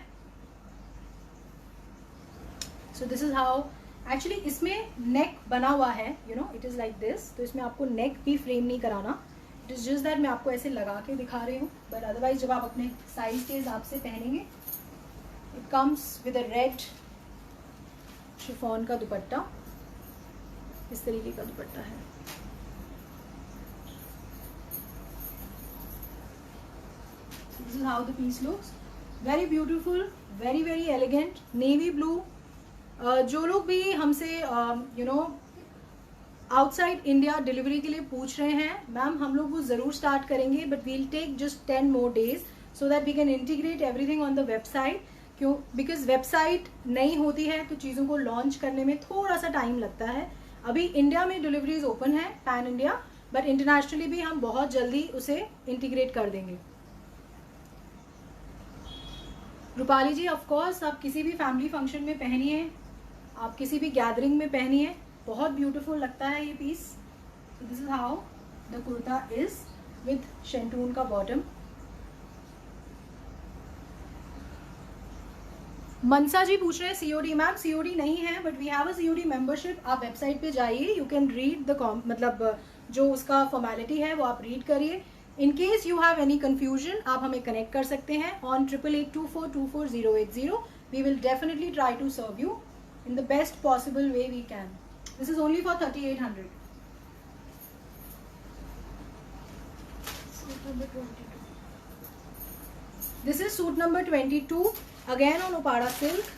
So this is how actually इसमें नेक बना हुआ है, you know it is like this. तो इसमें आपको नेक भी फ्रेम नहीं कराना, इट इज जस्ट दैट मैं आपको ऐसे लगा के दिखा रही हूँ, बट अदरवाइज जब आप अपने साइज के हिसाब से पहनेंगे, it comes with a red chiffon का दुपट्टा। इस तरीके का दुपट्टा है। This is how the piece looks, very beautiful, very very elegant, navy blue. जो लोग भी हमसे you know outside India delivery के लिए पूछ रहे हैं, मैम हम लोग वो ज़रूर स्टार्ट करेंगे, but we'll take just 10 more days so that we can integrate everything on the website. क्यों? बिकॉज वेबसाइट नई होती है तो चीज़ों को लॉन्च करने में थोड़ा सा टाइम लगता है। अभी इंडिया में डिलीवरीज ओपन है पैन इंडिया, बट इंटरनेशनली भी हम बहुत जल्दी उसे इंटीग्रेट कर देंगे। रूपाली जी, ऑफ कोर्स आप किसी भी फैमिली फंक्शन में पहनिए, आप किसी भी गैदरिंग में पहनिए, बहुत ब्यूटीफुल लगता है ये piece. This is how the kurta is with shantoon का बॉटम। मनसा जी पूछ रहे हैं सीओडी। मैम सीओडी नहीं है, but we have a COD membership. आप वेबसाइट पे जाइए, यू कैन रीड द मतलब जो उसका फॉर्मेलिटी है वो आप रीड करिए। In case you have any confusion, आप हमें कनेक्ट कर सकते हैं on 8882424080। We will definitely try to serve you in the best possible way we can. This is only for 3800. Suit number 22. This is suit number 22. Again on Upada silk.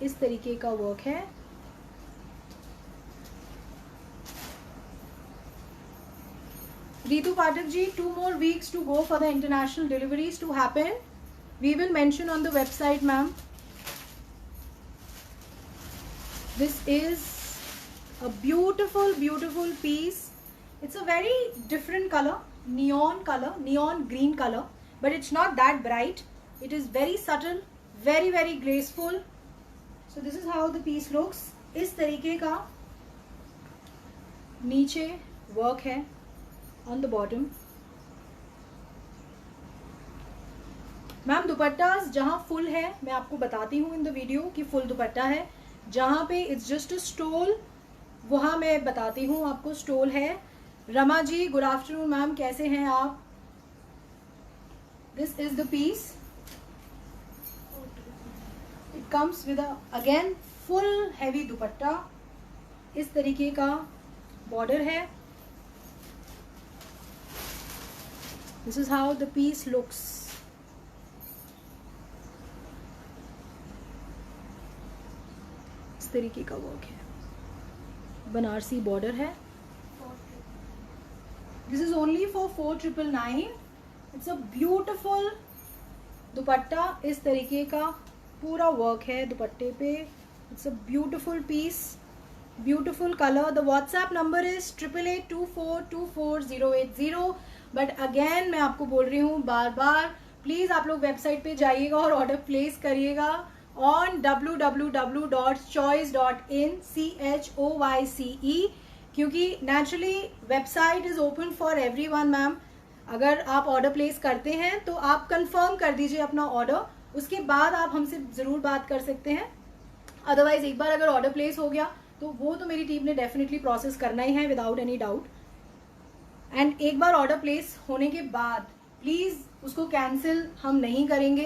इस तरीके का work है। Ritu Pathak ji, 2 more weeks to go for the international deliveries to happen. We will mention on the website, ma'am. This is a beautiful, beautiful piece. It's a very different color, neon green color, but it's not that bright. It is very subtle, very, very graceful. So this is how the piece looks. इस तरीके का नीचे work है on the bottom. Ma'am दुपट्टास जहाँ full है मैं आपको बताती हूँ इन द वीडियो कि फुल दुपट्टा है. जहाँ पे इट्स जस्ट अ स्टोल वहाँ मैं बताती हूँ आपको स्टोल है. Rama ji good afternoon ma'am, कैसे हैं आप? This is the piece. It comes with again full heavy dupatta. इस तरीके का बॉर्डर है. This is how the piece looks. इस तरीके का वर्क है. बनारसी बॉर्डर है. This is only for 4999. It's a beautiful dupatta. इस तरीके का पूरा वर्क है दुपट्टे पे. It's a beautiful piece, beautiful colour. The WhatsApp number is 8824242080. But again मैं आपको बोल रही हूँ बार बार, प्लीज आप लोग वेबसाइट पे जाइएगा और ऑर्डर प्लेस करिएगा ऑन www.choice.in CHOYCE, क्योंकि naturally website is open for everyone ma'am. अगर आप ऑर्डर प्लेस करते हैं तो आप कंफर्म कर दीजिए अपना ऑर्डर, उसके बाद आप हमसे ज़रूर बात कर सकते हैं. अदरवाइज एक बार अगर ऑर्डर प्लेस हो गया तो वो तो मेरी टीम ने डेफिनेटली प्रोसेस करना ही है विदाउट एनी डाउट. एंड एक बार ऑर्डर प्लेस होने के बाद प्लीज़ उसको कैंसिल हम नहीं करेंगे,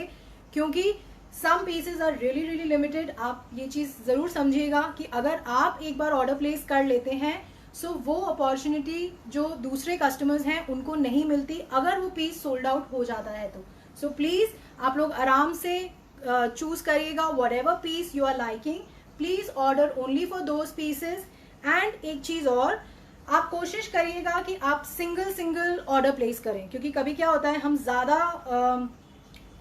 क्योंकि some pieces are really really limited. आप ये चीज़ ज़रूर समझिएगा कि अगर आप एक बार ऑर्डर प्लेस कर लेते हैं सो वो अपॉर्चुनिटी जो दूसरे कस्टमर्स हैं उनको नहीं मिलती अगर वो पीस सोल्ड आउट हो जाता है तो. सो प्लीज़ आप लोग आराम से चूज करिएगा whatever piece you are liking. Please order only for those pieces. And एक चीज और, आप कोशिश करिएगा कि आप सिंगल ऑर्डर प्लेस करें, क्योंकि कभी क्या होता है हम ज़्यादा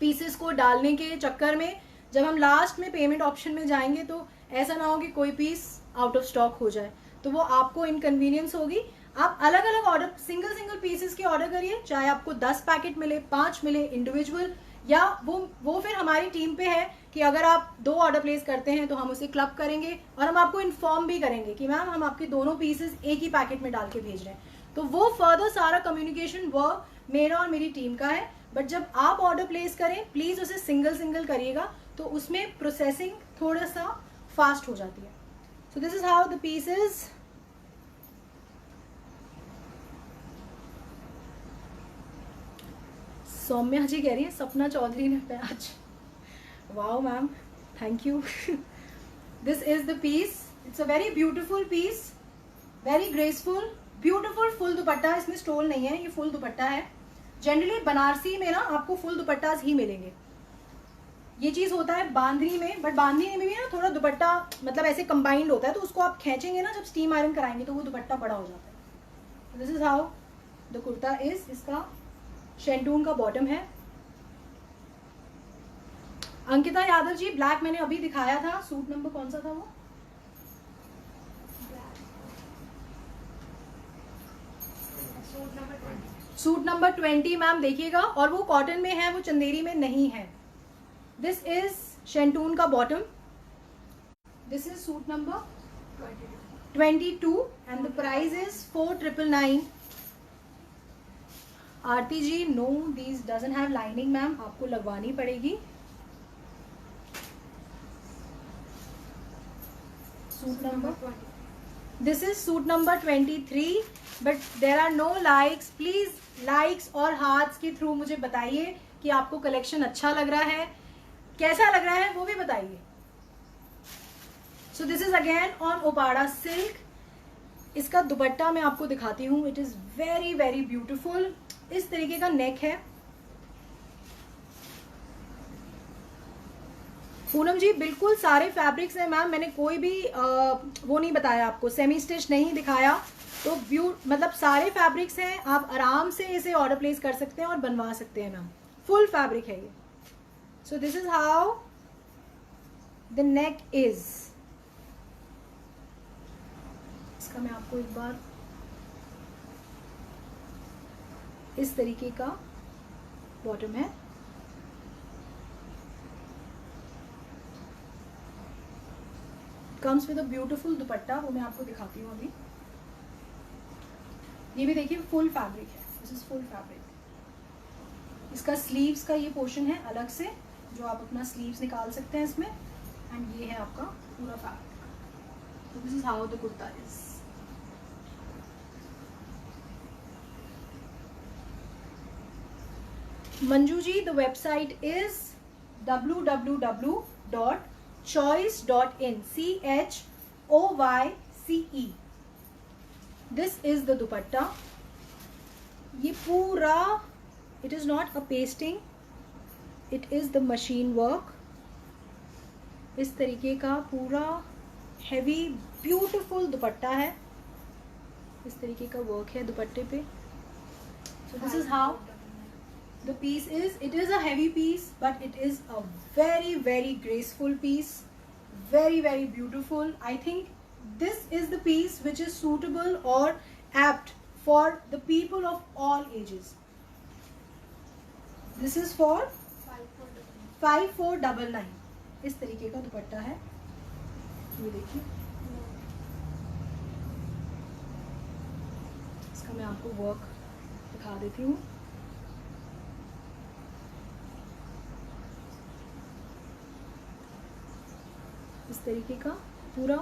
पीसेस को डालने के चक्कर में जब हम लास्ट में पेमेंट ऑप्शन में जाएंगे तो ऐसा ना हो कि कोई पीस आउट ऑफ स्टॉक हो जाए, तो वो आपको इनकन्वीनियंस होगी. आप अलग अलग ऑर्डर सिंगल पीसेस के ऑर्डर करिए, चाहे आपको 10 पैकेट मिले, 5 मिले इंडिविजुअल, या वो फिर हमारी टीम पे है कि अगर आप 2 ऑर्डर प्लेस करते हैं तो हम उसे क्लब करेंगे और हम आपको इन्फॉर्म भी करेंगे कि मैम हम आपके दोनों पीसेस एक ही पैकेट में डाल के भेज रहे हैं. तो वो फर्दर सारा कम्युनिकेशन वर्क मेरा और मेरी टीम का है. बट जब आप ऑर्डर प्लेस करें प्लीज उसे सिंगल करिएगा, तो उसमें प्रोसेसिंग थोड़ा सा फास्ट हो जाती है. So this is how the piece is. Saumya ji कह रही है सपना चौधरी ने आज. Wow ma'am, thank you. This is the piece. It's a very beautiful piece, very graceful, beautiful full dupatta. इसमें स्टोल नहीं है, ये फुल दुपट्टा है. जनरली बनारसी में ना आपको फुल दुपट्टास ही मिलेंगे. ये चीज होता है बांधनी में, बट बांधनी में भी ना थोड़ा दुपट्टा मतलब ऐसे कंबाइंड होता है, तो उसको आप खींचेंगे ना जब स्टीम आयरन कराएंगे तो वो दुपट्टा बड़ा हो जाता है. This is how the kurta is. इसका शेंटून का बॉटम है. अंकिता यादव जी, ब्लैक मैंने अभी दिखाया था. सूट नंबर कौन सा था वो? सूट नंबर 20 मैम देखिएगा. और वो कॉटन में है, वो चंदेरी में नहीं है. दिस इज शेंटून का bottom. This is suit number 22 and the price is 4999. Aarti ji, no these doesn't have lining ma'am, आपको लगवानी पड़ेगी. Suit number, this is suit number 23. But there are no likes. Please likes और हार्ट्स के through मुझे बताइए कि आपको कलेक्शन अच्छा लग रहा है, कैसा लग रहा है वो भी बताइए. So this is again on Upada silk. इसका दुपट्टा मैं आपको दिखाती हूँ. It is very very beautiful. इस तरीके का नेक है. पूनम जी, बिल्कुल सारे फैब्रिक्स हैं मैम, मैंने कोई भी वो नहीं बताया आपको, सेमी स्टिच नहीं दिखाया. तो मतलब सारे फैब्रिक्स हैं, आप आराम से इसे ऑर्डर प्लेस कर सकते हैं और बनवा सकते हैं मैम। फुल फैब्रिक है ये। सो this is how the neck is. इसका मैं आपको एक बार इस तरीके का बॉटम है। कम्स विद अ ब्यूटीफुल दुपट्टा, वो मैं आपको दिखाती हूँ अभी। ये भी देखिए फुल फैब्रिक है, दिस इज फुल फैब्रिक। इसका स्लीव्स का ये पोर्शन है अलग से, जो आप अपना स्लीव्स निकाल सकते हैं इसमें, एंड ये है आपका पूरा फैब्रिक। तो this is how the kurta is. Manju ji, the website is www.choice.in, CHOYCE। This is the dupatta. ये पूरा, it is not a pasting, it is the machine work. इस तरीके का पूरा हैवी ब्यूटीफुल दुपट्टा है, इस तरीके का वर्क है दुपट्टे पे। So this is how the piece is. It is a heavy piece, but it is a very very graceful piece, very very beautiful. I think this is the piece which is suitable or apt for the people of all ages. This is for 5499। इस तरीके का दुपट्टा है, ये देखिए। इसका मैं आपको work दिखा देती हूँ। इस तरीके का पूरा,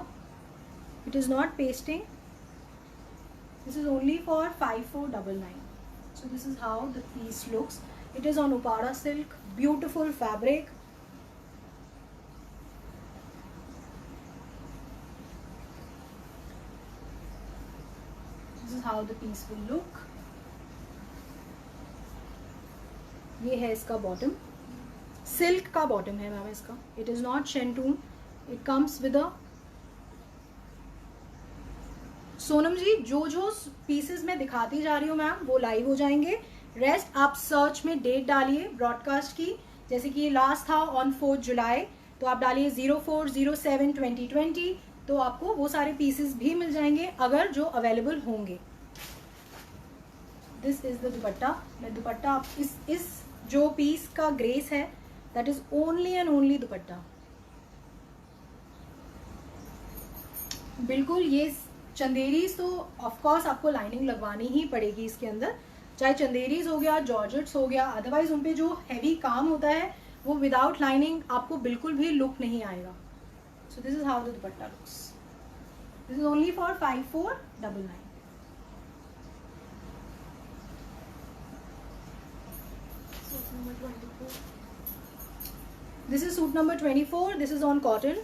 it is not pasting, this is only for 5499। So this is how the piece looks. It is on Uppada silk, beautiful fabric. This is how the piece will look. ये है इसका बॉटम, सिल्क का बॉटम है ma'am इसका। It is not shantoon, it comes with a. Sonam ji, जो pieces मैं दिखाती जा रही हूँ मैम वो लाइव हो जाएंगे। रेस्ट आप सर्च में डेट डालिए ब्रॉडकास्ट की, जैसे कि ये लास्ट था ऑन 4 जुलाई, तो आप डालिए 04/07/2020, तो आपको वो सारे पीसेस भी मिल जाएंगे अगर जो अवेलेबल होंगे। दिस इज द दुपट्टा। मैं दुपट्टा आप इस जो पीस का ग्रेस है, that is only and only दुपट्टा। बिल्कुल, ये चंदेरीज तो ऑफ कोर्स आपको लाइनिंग लगवानी ही पड़ेगी इसके अंदर, चाहे चंदेरीज हो गया, जॉर्जेट्स हो गया, अदरवाइज उन पे जो हैवी काम होता है वो विदाउट लाइनिंग आपको बिल्कुल भी लुक नहीं आएगा। So this is how the dupatta looks. This is only for 5499। This is suit number 24। This is on cotton.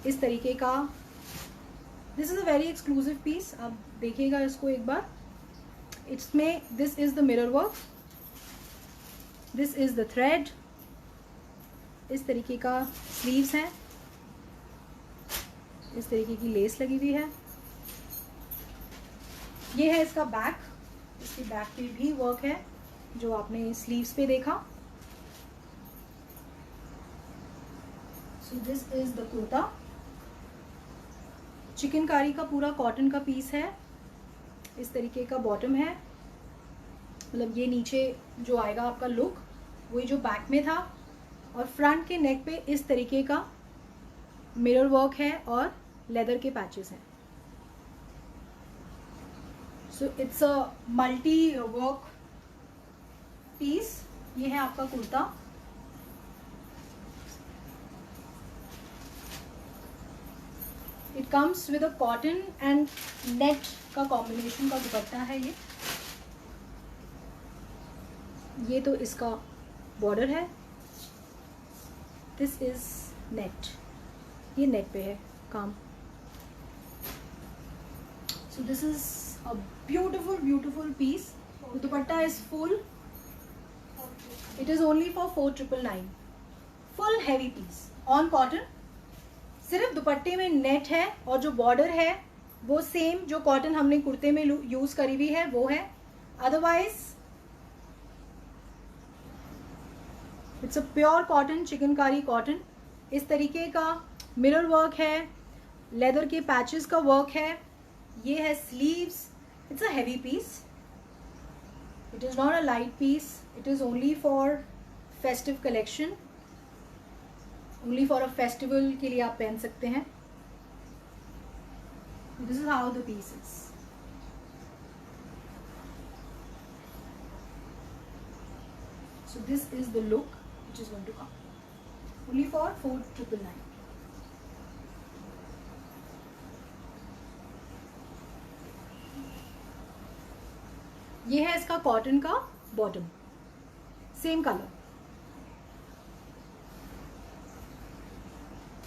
इस तरीके का, this is a very exclusive piece. आप देखिएगा इसको एक बार। इसमें this is the mirror work, this is the thread. इस तरीके का स्लीव्स हैं, इस तरीके की लेस लगी हुई है। ये है इसका बैक, इसके बैक पे भी वर्क है जो आपने स्लीव्स पे देखा। सो this is the kurta. Chikankari का पूरा कॉटन का पीस है, इस तरीके का बॉटम है, मतलब ये नीचे जो आएगा आपका लुक वही जो बैक में था, और फ्रंट के नेक पे इस तरीके का मिरर वर्क है और लेदर के पैचेस हैं। So it's a multi work piece. ये है आपका kurta. It comes with a cotton and net का कॉम्बिनेशन का दुपट्टा है ये तो इसका बॉर्डर है। दिस इज नेट, ये नेट पे है काम। So this is a beautiful beautiful piece. Dupatta is full, it is only for 4999। Full heavy piece on cotton. सिर्फ दुपट्टे में नेट है और जो बॉर्डर है वो सेम जो कॉटन हमने कुर्ते में यूज करी हुई है वो है. Otherwise it's a pure cotton, chikankari cotton. इस तरीके का मिरर वर्क है, लेदर के पैचेस का वर्क है. ये है sleeves. It's a heavy piece. It is not a light piece. It is only for festive collection, only for a festival के लिए आप पहन सकते हैं. This is how the piece is. So this is the look which is going to come. Only for 4,999. ये है इसका cotton का बॉटम, सेम कलर.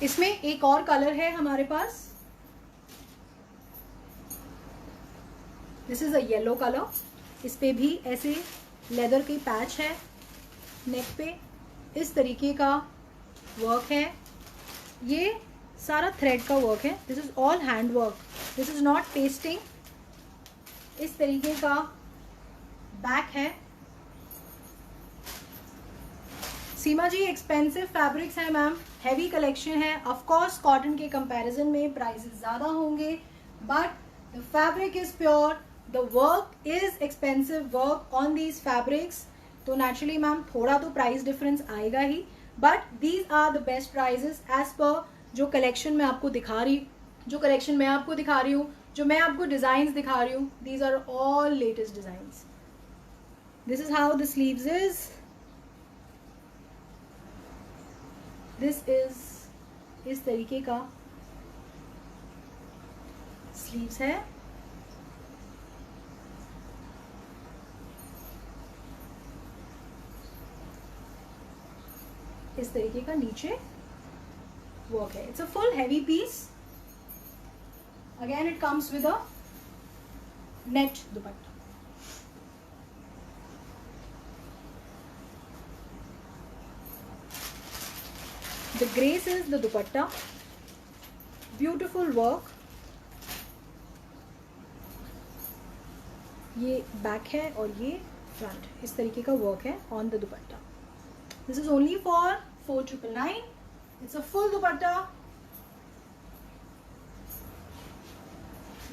इसमें एक और कलर है हमारे पास. This is a yellow colour. इस पे भी ऐसे लेदर के पैच है. नेक पे इस तरीके का वर्क है. ये सारा थ्रेड का वर्क है. This is all hand work. This is not pasting. इस तरीके का बैक है. सीमा जी एक्सपेंसिव फैब्रिक्स है मैम, हैवी कलेक्शन है. ऑफ कोर्स कॉटन के कंपैरिजन में प्राइसेस ज़्यादा होंगे, but the fabric is pure. The work is expensive work on these fabrics. तो नेचुरली मैम थोड़ा तो प्राइस डिफरेंस आएगा ही, but these are the best prices as per जो कलेक्शन मैं आपको दिखा रही हूँ, जो मैं आपको डिजाइन दिखा रही हूँ. These are all latest designs. This is how the sleeves is. This is इस तरीके का स्लीव्स है. इस तरीके का नीचे वर्क है. It's a full heavy piece. Again it comes with a net dupatta. The grace is the dupatta. Beautiful work. ये बैक है और ये फ्रंट. इस तरीके का वर्क है on the dupatta. This is only for 4,999. It's a full dupatta.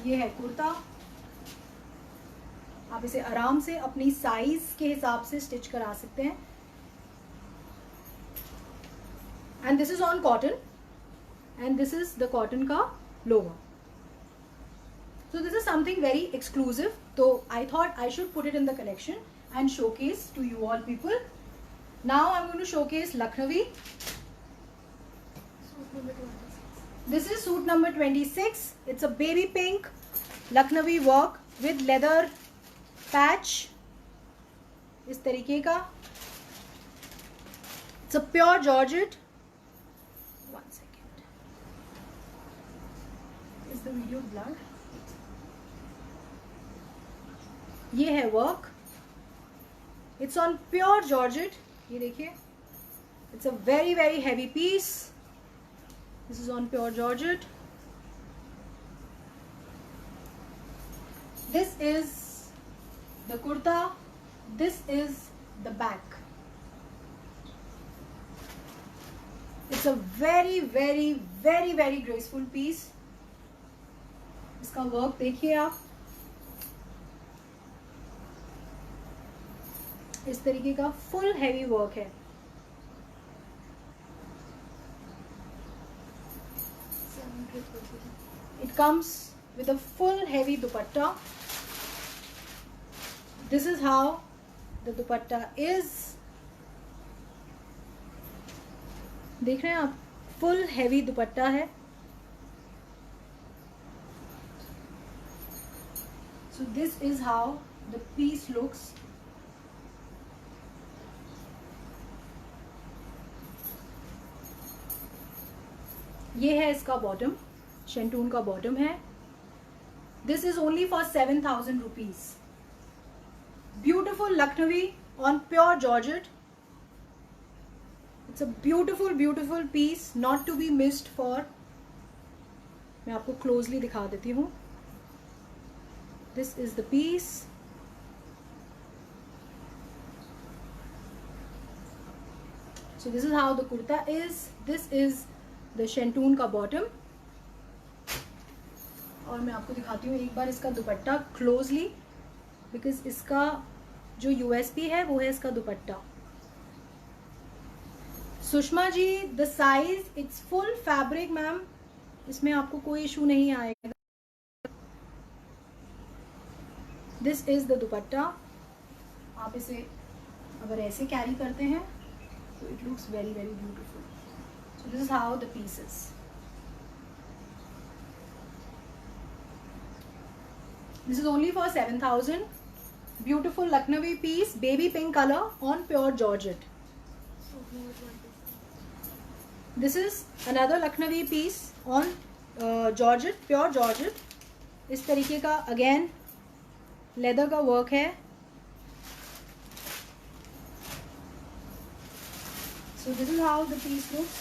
ये है कुर्ता. आप इसे आराम से अपनी साइज के हिसाब से स्टिच करा सकते हैं. And this is on cotton, and this is the cotton का logo. So this is something very exclusive. So I thought I should put it in the collection and showcase to you all people. Now I'm going to showcase Lucknowi. Suit number 26. This is suit number 26. It's a baby pink Lucknowi work with leather patch. इस तरीके का. It's a pure georgette. One second. Is the video blurred? ये है work. It's on pure georgette. ये देखिए, it's a very very heavy piece. This is on pure georgette. This is the kurta. This is the back. It's a very very very very graceful piece. इसका work देखिए आप. इस तरीके का full heavy work है. 7,000. It comes with a full heavy dupatta. This is how the dupatta is. देख रहे हैं आप, फुल हैवी दुपट्टा है. So this is how the piece looks. ये है इसका बॉटम. शेंटून का बॉटम है. This is only for 7,000 rupees. Beautiful Lucknowi on pure georgette. It's a beautiful beautiful piece, not to be missed for. मैं आपको क्लोजली दिखा देती हूँ. This is the piece. So this is how the kurta is. This is the shantoon का bottom. और मैं आपको दिखाती हूँ एक बार इसका दुपट्टा क्लोजली, बिकॉज इसका जो यूएसपी है वो है इसका dupatta. Sushma ji, the size it's full fabric ma'am, इसमें आपको कोई इशू नहीं आएगा. This is the dupatta. आप इसे अगर ऐसे कैरी करते हैं तो it looks very very beautiful. So this is how the piece is. This is only for 7,000. Beautiful Lucknowi piece, baby pink color on pure georgette. This is another Lucknowi piece on georgette, pure georgette. इस तरीके का again leather का work है. So this is how the piece looks.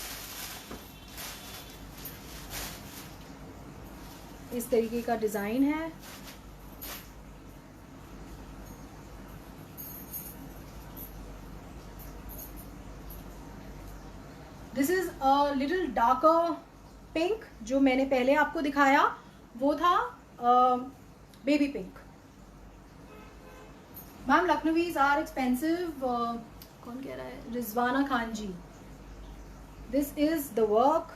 इस तरीके का design है. This is a little darker pink. जो मैंने पहले आपको दिखाया वो था baby pink. Ma'am Lucknowis are expensive. कौन कह रहा है? Rizwana Khan ji. This is the work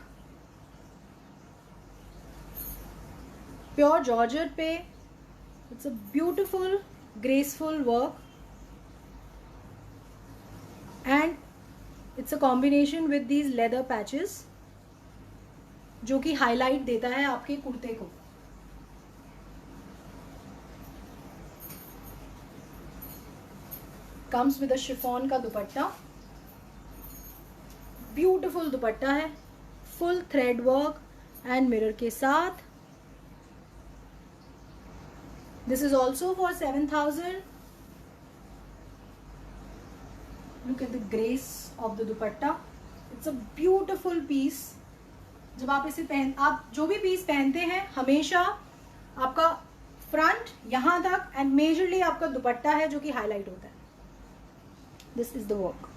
pure georgette पे. It's a beautiful graceful work and it's a combination with these leather patches जो कि हाईलाइट देता है आपके कुर्ते को. कम्स विद अ शिफॉन का दुपट्टा. ब्यूटिफुल दुपट्टा है, full thread work and mirror के साथ. This is also for 7,000. Look at the grace of the dupatta. It's a beautiful piece. जब आप इसे आप जो भी पीस पहनते हैं हमेशा आपका फ्रंट यहाँ तक एंड मेजरली आपका दुपट्टा है जो कि हाईलाइट होता है. This is the work.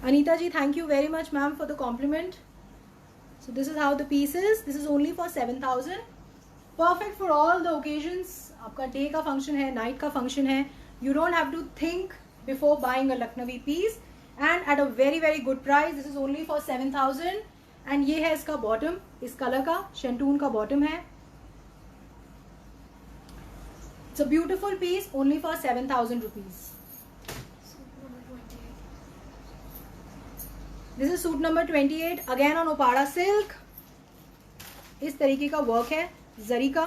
Anita ji, thank you very much ma'am for the compliment. So this is how the piece is. This is only for 7,000. Perfect for all the occasions. आपका day का function है, night का function है. You don't have to think before buying a Lucknowi piece and at a very very good price. This is only for 7,000 and ये है इसका bottom. इस color का shantoon का bottom है. It's a beautiful piece only for 7,000 rupees. This is suit number 28 again on Opada silk. इस तरीके का work है जरी का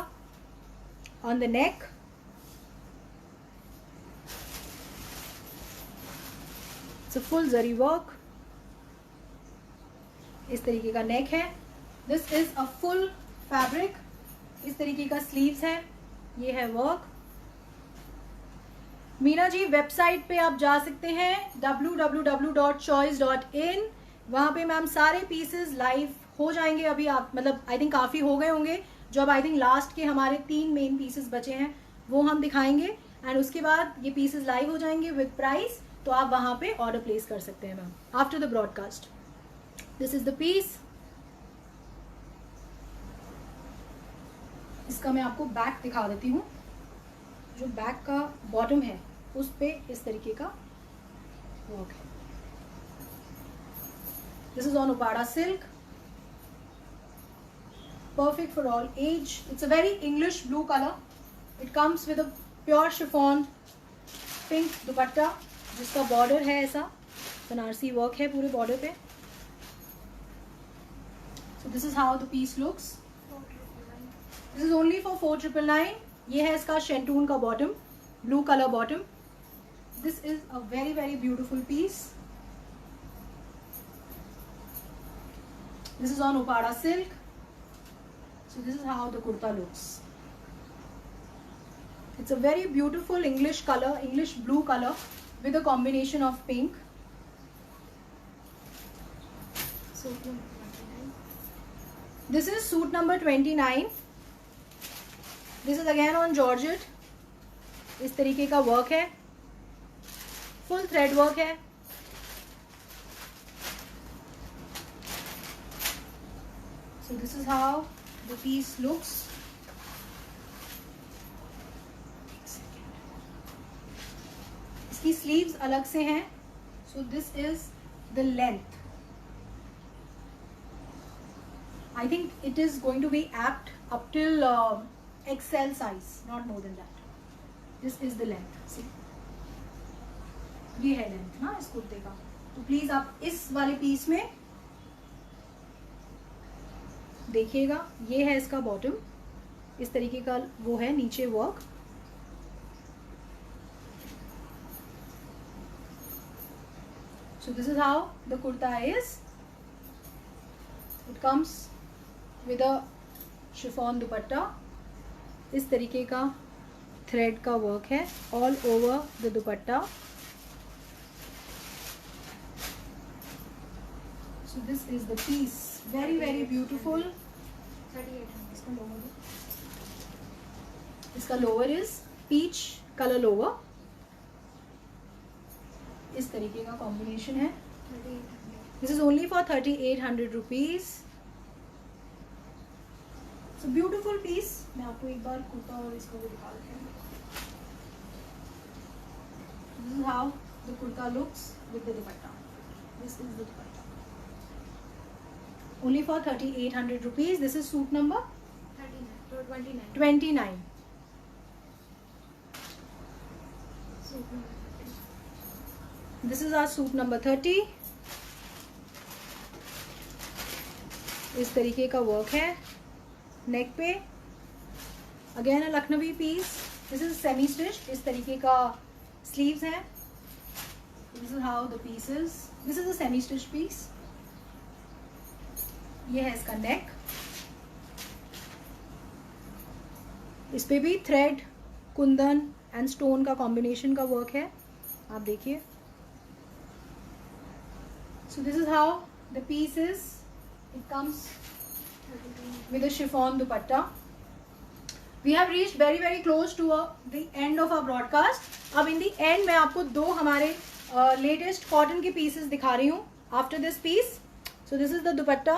on the neck. It's a full zari work. इस तरीके का नेक है. This is a full fabric. इस तरीके का स्लीव्स है. ये है वर्क. मीना जी, वेबसाइट पे आप जा सकते हैं www.choice.in. वहाँ पे मैम सारे पीसेस लाइव हो जाएंगे. अभी आप मतलब आई थिंक काफ़ी हो गए होंगे. जो अब आई थिंक लास्ट के हमारे 3 मेन पीसेस बचे हैं वो हम दिखाएंगे एंड उसके बाद ये पीसेस लाइव हो जाएंगे विद प्राइस. तो आप वहाँ पे ऑर्डर प्लेस कर सकते हैं ma'am after the broadcast. This is the piece. इसका मैं आपको बैक दिखा देती हूँ. जो बैक का बॉटम है उस पे इस तरीके का वर्क है. This is on Uppada silk. Perfect for all age. It's a very English blue colour. It comes with a pure chiffon pink dupatta जिसका बॉर्डर है ऐसा बनारसी वर्क है पूरे बॉर्डर पे. So this is how the piece looks. This is only for 4,999. ये है इसका शेंटून का bottom, blue colour bottom. This is a very very beautiful piece. This is on Uppada silk. So this is how the kurta looks. It's a very beautiful English colour, English blue colour with a combination of pink. Suit number 29. This is suit number 29. This is again on georgette, इस तरीके का work है, full thread work है। So this is how the piece looks. इसकी sleeves अलग से हैं। So this is the length. I think it is going to be apt up till XL size, not more than that. This is the length. See, ये है length ना इस कुर्ते का। तो प्लीज आप इस वाले पीस में देखिएगा, ये है इसका बॉटम, इस तरीके का वो है नीचे work. So this is how the kurta is. It comes with a chiffon dupatta, इस तरीके का थ्रेड का वर्क है all over the dupatta. So this is the piece, very very beautiful. 3800. इसका lower is peach colour lower, इस तरीके का combination है। 3800. This is only for 3800 rupees. So beautiful piece. मैं आपको एक बार कुर्ता और इसको भी दिखा देती हूँ। This is how the kurta looks with the dupatta. This is the dupatta, only for 3800 rupees. This is suit number 29. 29। Suit number 30. This is our suit number 30। इस तरीके का वर्क है नेक पे, again a Lucknowi piece. This is semi stitch, इस तरीके का sleeves हैं। This is how the piece is. This is a semi stitch piece. ये है इसका नेक, इस पे भी थ्रेड, कुंदन एंड स्टोन का कॉम्बिनेशन का वर्क है, आप देखिए। So this is how the piece is. It comes 32. with a chiffon dupatta. We have reached very very close to the end of our broadcast. अब in the end मैं आपको दो हमारे latest cotton के pieces दिखा रही हूँ after this piece. So this is the dupatta,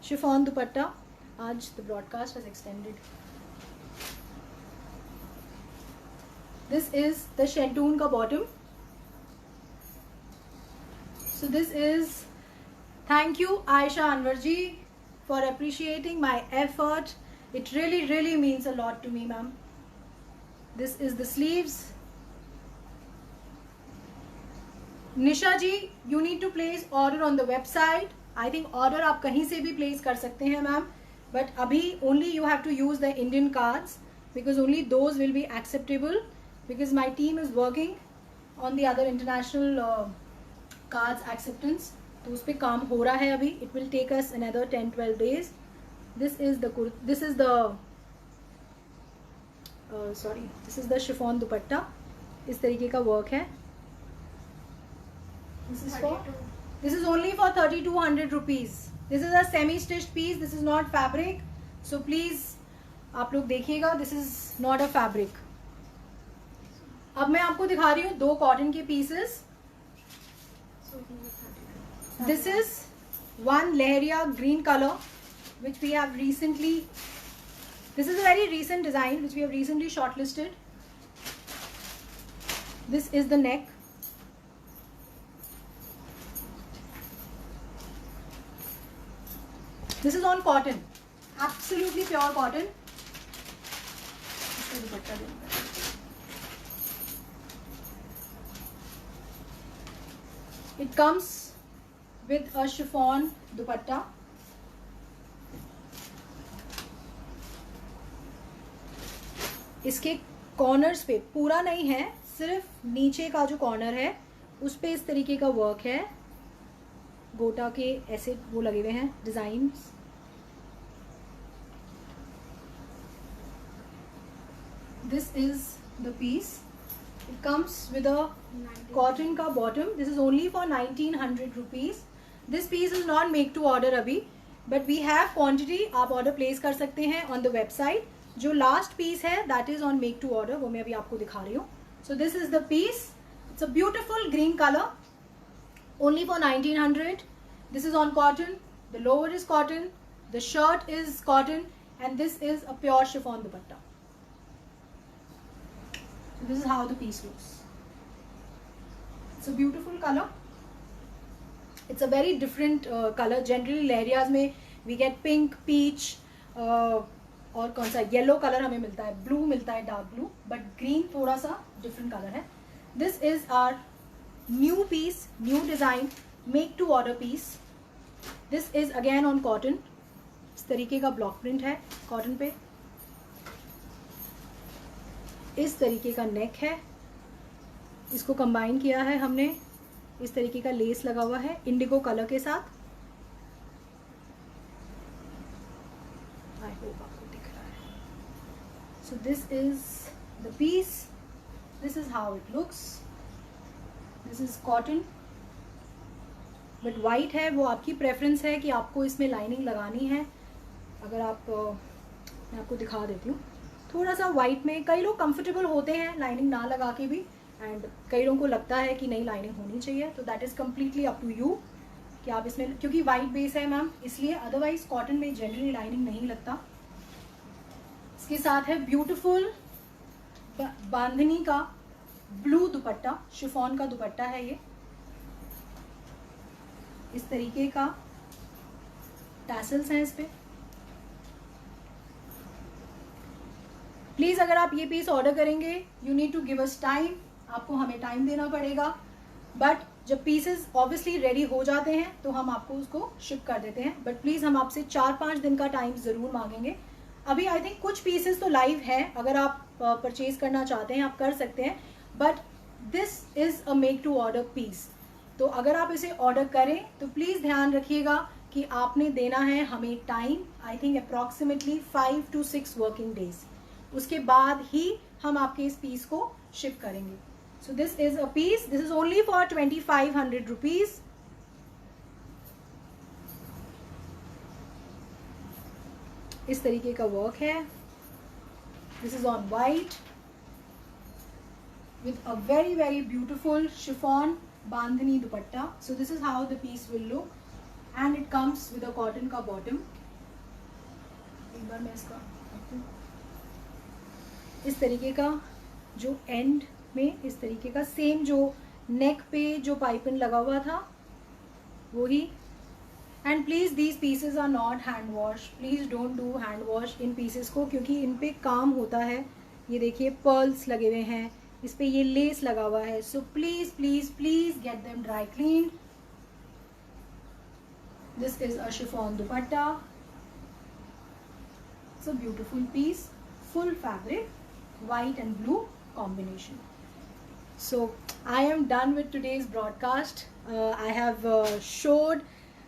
chiffon dupatta. आज the broadcast has extended. This is the shantoon का bottom. So this is, thank you Aisha Anwar ji for appreciating my effort. It really really means a lot to me, ma'am. This is the sleeves. Nisha ji, you need to place order on the website. I think order आप कहीं से भी place कर सकते हैं ma'am, but अभी only you have to use the Indian cards because only those will be acceptable because my team is working on the other international cards acceptance. तो उस पर काम हो रहा है अभी। It will take us another 10-12 days. This is the chiffon dupatta, इस तरीके का वर्क है। This is only for 3200 rupees. This is a semi stitched piece, this is not fabric, so please आप लोग देखिएगा, this is not a fabric. अब मैं आपको दिखा रही हूँ दो कॉटन के pieces. Suit number 32. This is one Leheria green color which we have recently, this is a very recent design which we have recently shortlisted. This is the neck. This is on cotton, absolutely pure cotton. इसका दुपट्टा देखो। It comes with a chiffon dupatta. इसके corners पे पूरा नहीं है, सिर्फ नीचे का जो कॉर्नर है उस पे इस तरीके का वर्क है, गोटा के ऐसे वो लगे हुए हैं designs. This is the piece. It comes with a cotton का bottom. This is only for 1900 rupees. This piece is not make to order अभी, but we have quantity. आप order place कर सकते हैं on the website. जो last piece है that is on make to order, वो मैं अभी आपको दिखा रही हूँ. So this is the piece. It's a beautiful green colour, only for 1900. This is on cotton, the lower is cotton, the shirt is cotton, and this is a pure chiffon dupatta. So this is how the piece looks. It's a beautiful color. It's a very different color. Generally लहरियाज में we get pink, peach, और कौन सा yellow colour हमें मिलता है, blue मिलता है, dark blue, but green थोड़ा सा डिफरेंट कलर है. This is our new piece, new design, make to order piece. This is again on cotton. इस तरीके का ब्लॉक प्रिंट है कॉटन पे. इस तरीके का नेक है, इसको कंबाइन किया है हमने. इस तरीके का लेस लगा हुआ है इंडिगो कलर के साथ. आई होप आपको दिख रहा है. So this is the piece. This is how it looks. This is cotton but white है. वो आपकी प्रेफरेंस है कि आपको इसमें लाइनिंग लगानी है. अगर आप मैं आपको दिखा देती हूँ. थोड़ा सा वाइट में कई लोग कंफर्टेबल होते हैं लाइनिंग ना लगा के भी, एंड कई लोगों को लगता है कि नहीं लाइनिंग होनी चाहिए. तो that is completely up to you कि आप इसमें, क्योंकि वाइट बेस है मैम इसलिए, अदरवाइज कॉटन में जनरली लाइनिंग नहीं लगता. इसके साथ है ब्यूटीफुल बांधनी का ब्लू दुपट्टा, शिफॉन का दुपट्टा है ये. इस तरीके का टैसल्स हैं इस पे. प्लीज अगर आप ये पीस ऑर्डर करेंगे you need to give us time. आपको हमें टाइम देना पड़ेगा, बट जब पीसेस ऑब्वियसली रेडी हो जाते हैं तो हम आपको उसको शिप कर देते हैं. बट प्लीज़ हम आपसे 4-5 दिन का टाइम ज़रूर मांगेंगे. अभी आई थिंक कुछ पीसेस तो लाइव है, अगर आप परचेज करना चाहते हैं आप कर सकते हैं. But this is a make to order piece. तो अगर आप इसे ऑर्डर करें तो प्लीज़ ध्यान रखिएगा कि आपने देना है हमें time. I think approximately 5 to 6 working days. उसके बाद ही हम आपके इस पीस को शिप करेंगे. So this is a piece. This is only for 2500 rupees. इस तरीके का वर्क है. This is on white with a very very beautiful chiffon bandhani dupatta. So this is how the piece will look, and it comes with a cotton का bottom. एक बार मैं इसका इस तरीके का जो एंड में इस तरीके का सेम जो नेक पे जो पाइपिंग लगा हुआ था वही. And please these pieces are not hand wash. Please don't do hand wash इन पीसेस को, क्योंकि इन पे काम होता है. ये देखिए पर्ल्स लगे हुए हैं, इस पे ये लेस लगा हुआ है. So please please please get them dry clean. This is a chiffon dupatta. It's a beautiful piece, full fabric, white and blue combination. So I am done with today's broadcast. I have showed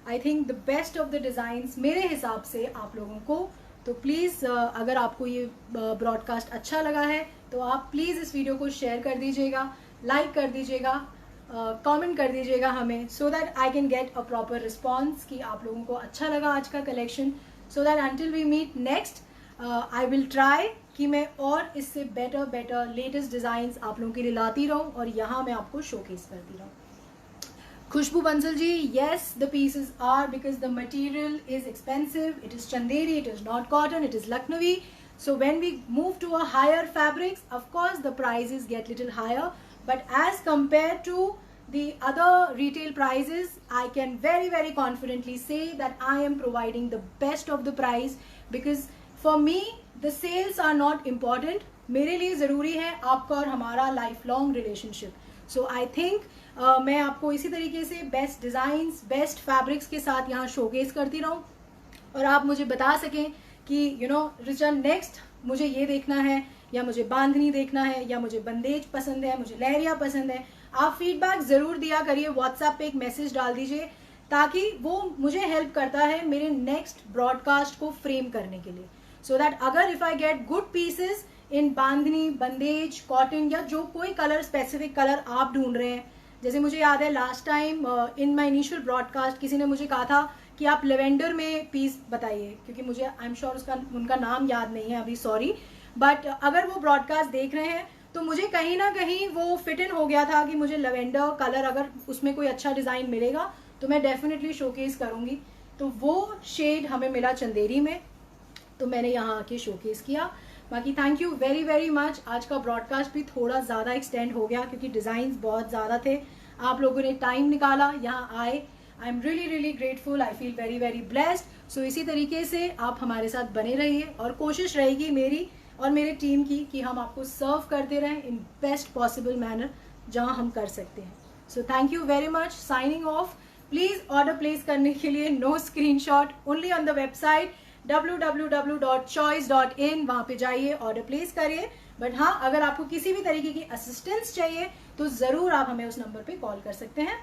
I think the best of the designs मेरे हिसाब से आप लोगों को. तो please अगर आपको ये ब्रॉडकास्ट अच्छा लगा है तो आप प्लीज़ इस वीडियो को शेयर कर दीजिएगा, लाइक कर दीजिएगा, कमेंट कर दीजिएगा हमें, so that I can get a proper response कि आप लोगों को अच्छा लगा आज का collection. So that until we meet next I will try कि मैं और इससे बेटर लेटेस्ट डिज़ाइंस आप लोगों के लिए लाती रहूँ और यहाँ मैं आपको शोकेस करती रहूँ. खुशबू Bansal ji, yes, the pieces are, because the material is expensive. It is Chanderi, it is not cotton, it is Lucknowi. So when we move to a higher fabrics, of course the prices get little higher. But as compared to the other retail prices, I can very confidently say that I am providing the best of the price, because for me the sales are not important. मेरे लिए ज़रूरी है आपका और हमारा life long relationship. So I think मैं आपको इसी तरीके से बेस्ट डिज़ाइंस, बेस्ट फैब्रिक्स के साथ यहाँ शोकेस करती रहूँ और आप मुझे बता सकें कि यू नो रिचा नेक्स्ट मुझे ये देखना है, या मुझे बांधनी देखना है, या मुझे बंदेज पसंद है, मुझे लहरिया पसंद है. आप फीडबैक ज़रूर दिया करिए, व्हाट्सएप पे एक मैसेज डाल दीजिए, ताकि वो मुझे हेल्प करता है मेरे नेक्स्ट ब्रॉडकास्ट को फ्रेम करने के लिए. सो दैट अगर if I get good pieces in bandhani, bandhej, cotton, या जो कोई कलर स्पेसिफिक कलर आप ढूंढ रहे हैं, जैसे मुझे याद है last time in my initial broadcast किसी ने मुझे कहा था कि आप लेवेंडर में पीस बताइए, क्योंकि मुझे आई एम श्योर उनका नाम याद नहीं है अभी, सॉरी, बट अगर वो ब्रॉडकास्ट देख रहे हैं तो मुझे कहीं ना कहीं वो फिट इन हो गया था कि मुझे लेवेंडर कलर अगर उसमें कोई अच्छा डिज़ाइन मिलेगा तो मैं डेफिनेटली शोकेस करूँगी। तो वो शेड हमें मिला चंदेरी में, तो मैंने यहाँ आके शोकेस किया। बाकी thank you very very much. आज का ब्रॉडकास्ट भी थोड़ा ज़्यादा एक्सटेंड हो गया क्योंकि डिज़ाइंस बहुत ज़्यादा थे, आप लोगों ने टाइम निकाला, यहाँ आए। I am really really grateful, I feel very very blessed. So इसी तरीके से आप हमारे साथ बने रहिए और कोशिश रहेगी मेरी और मेरे टीम की कि हम आपको सर्व करते रहें इन बेस्ट पॉसिबल मैनर जहाँ हम कर सकते हैं। So thank you very much, signing off. Please order place करने के लिए no screenshot, only on the website www.choice.in, वहाँ पे जाइए, ऑर्डर प्लेस करिए। बट हाँ, अगर आपको किसी भी तरीके की असिस्टेंस चाहिए तो ज़रूर आप हमें उस नंबर पे कॉल कर सकते हैं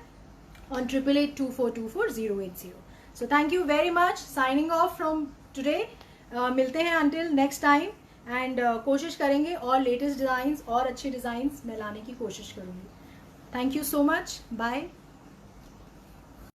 on 8882424080. So thank you very much. Signing off from today. मिलते हैं until next time and कोशिश करेंगे और लेटेस्ट डिज़ाइंस और अच्छे डिज़ाइंस मैं लाने की कोशिश करूँगी। Thank you so much, bye.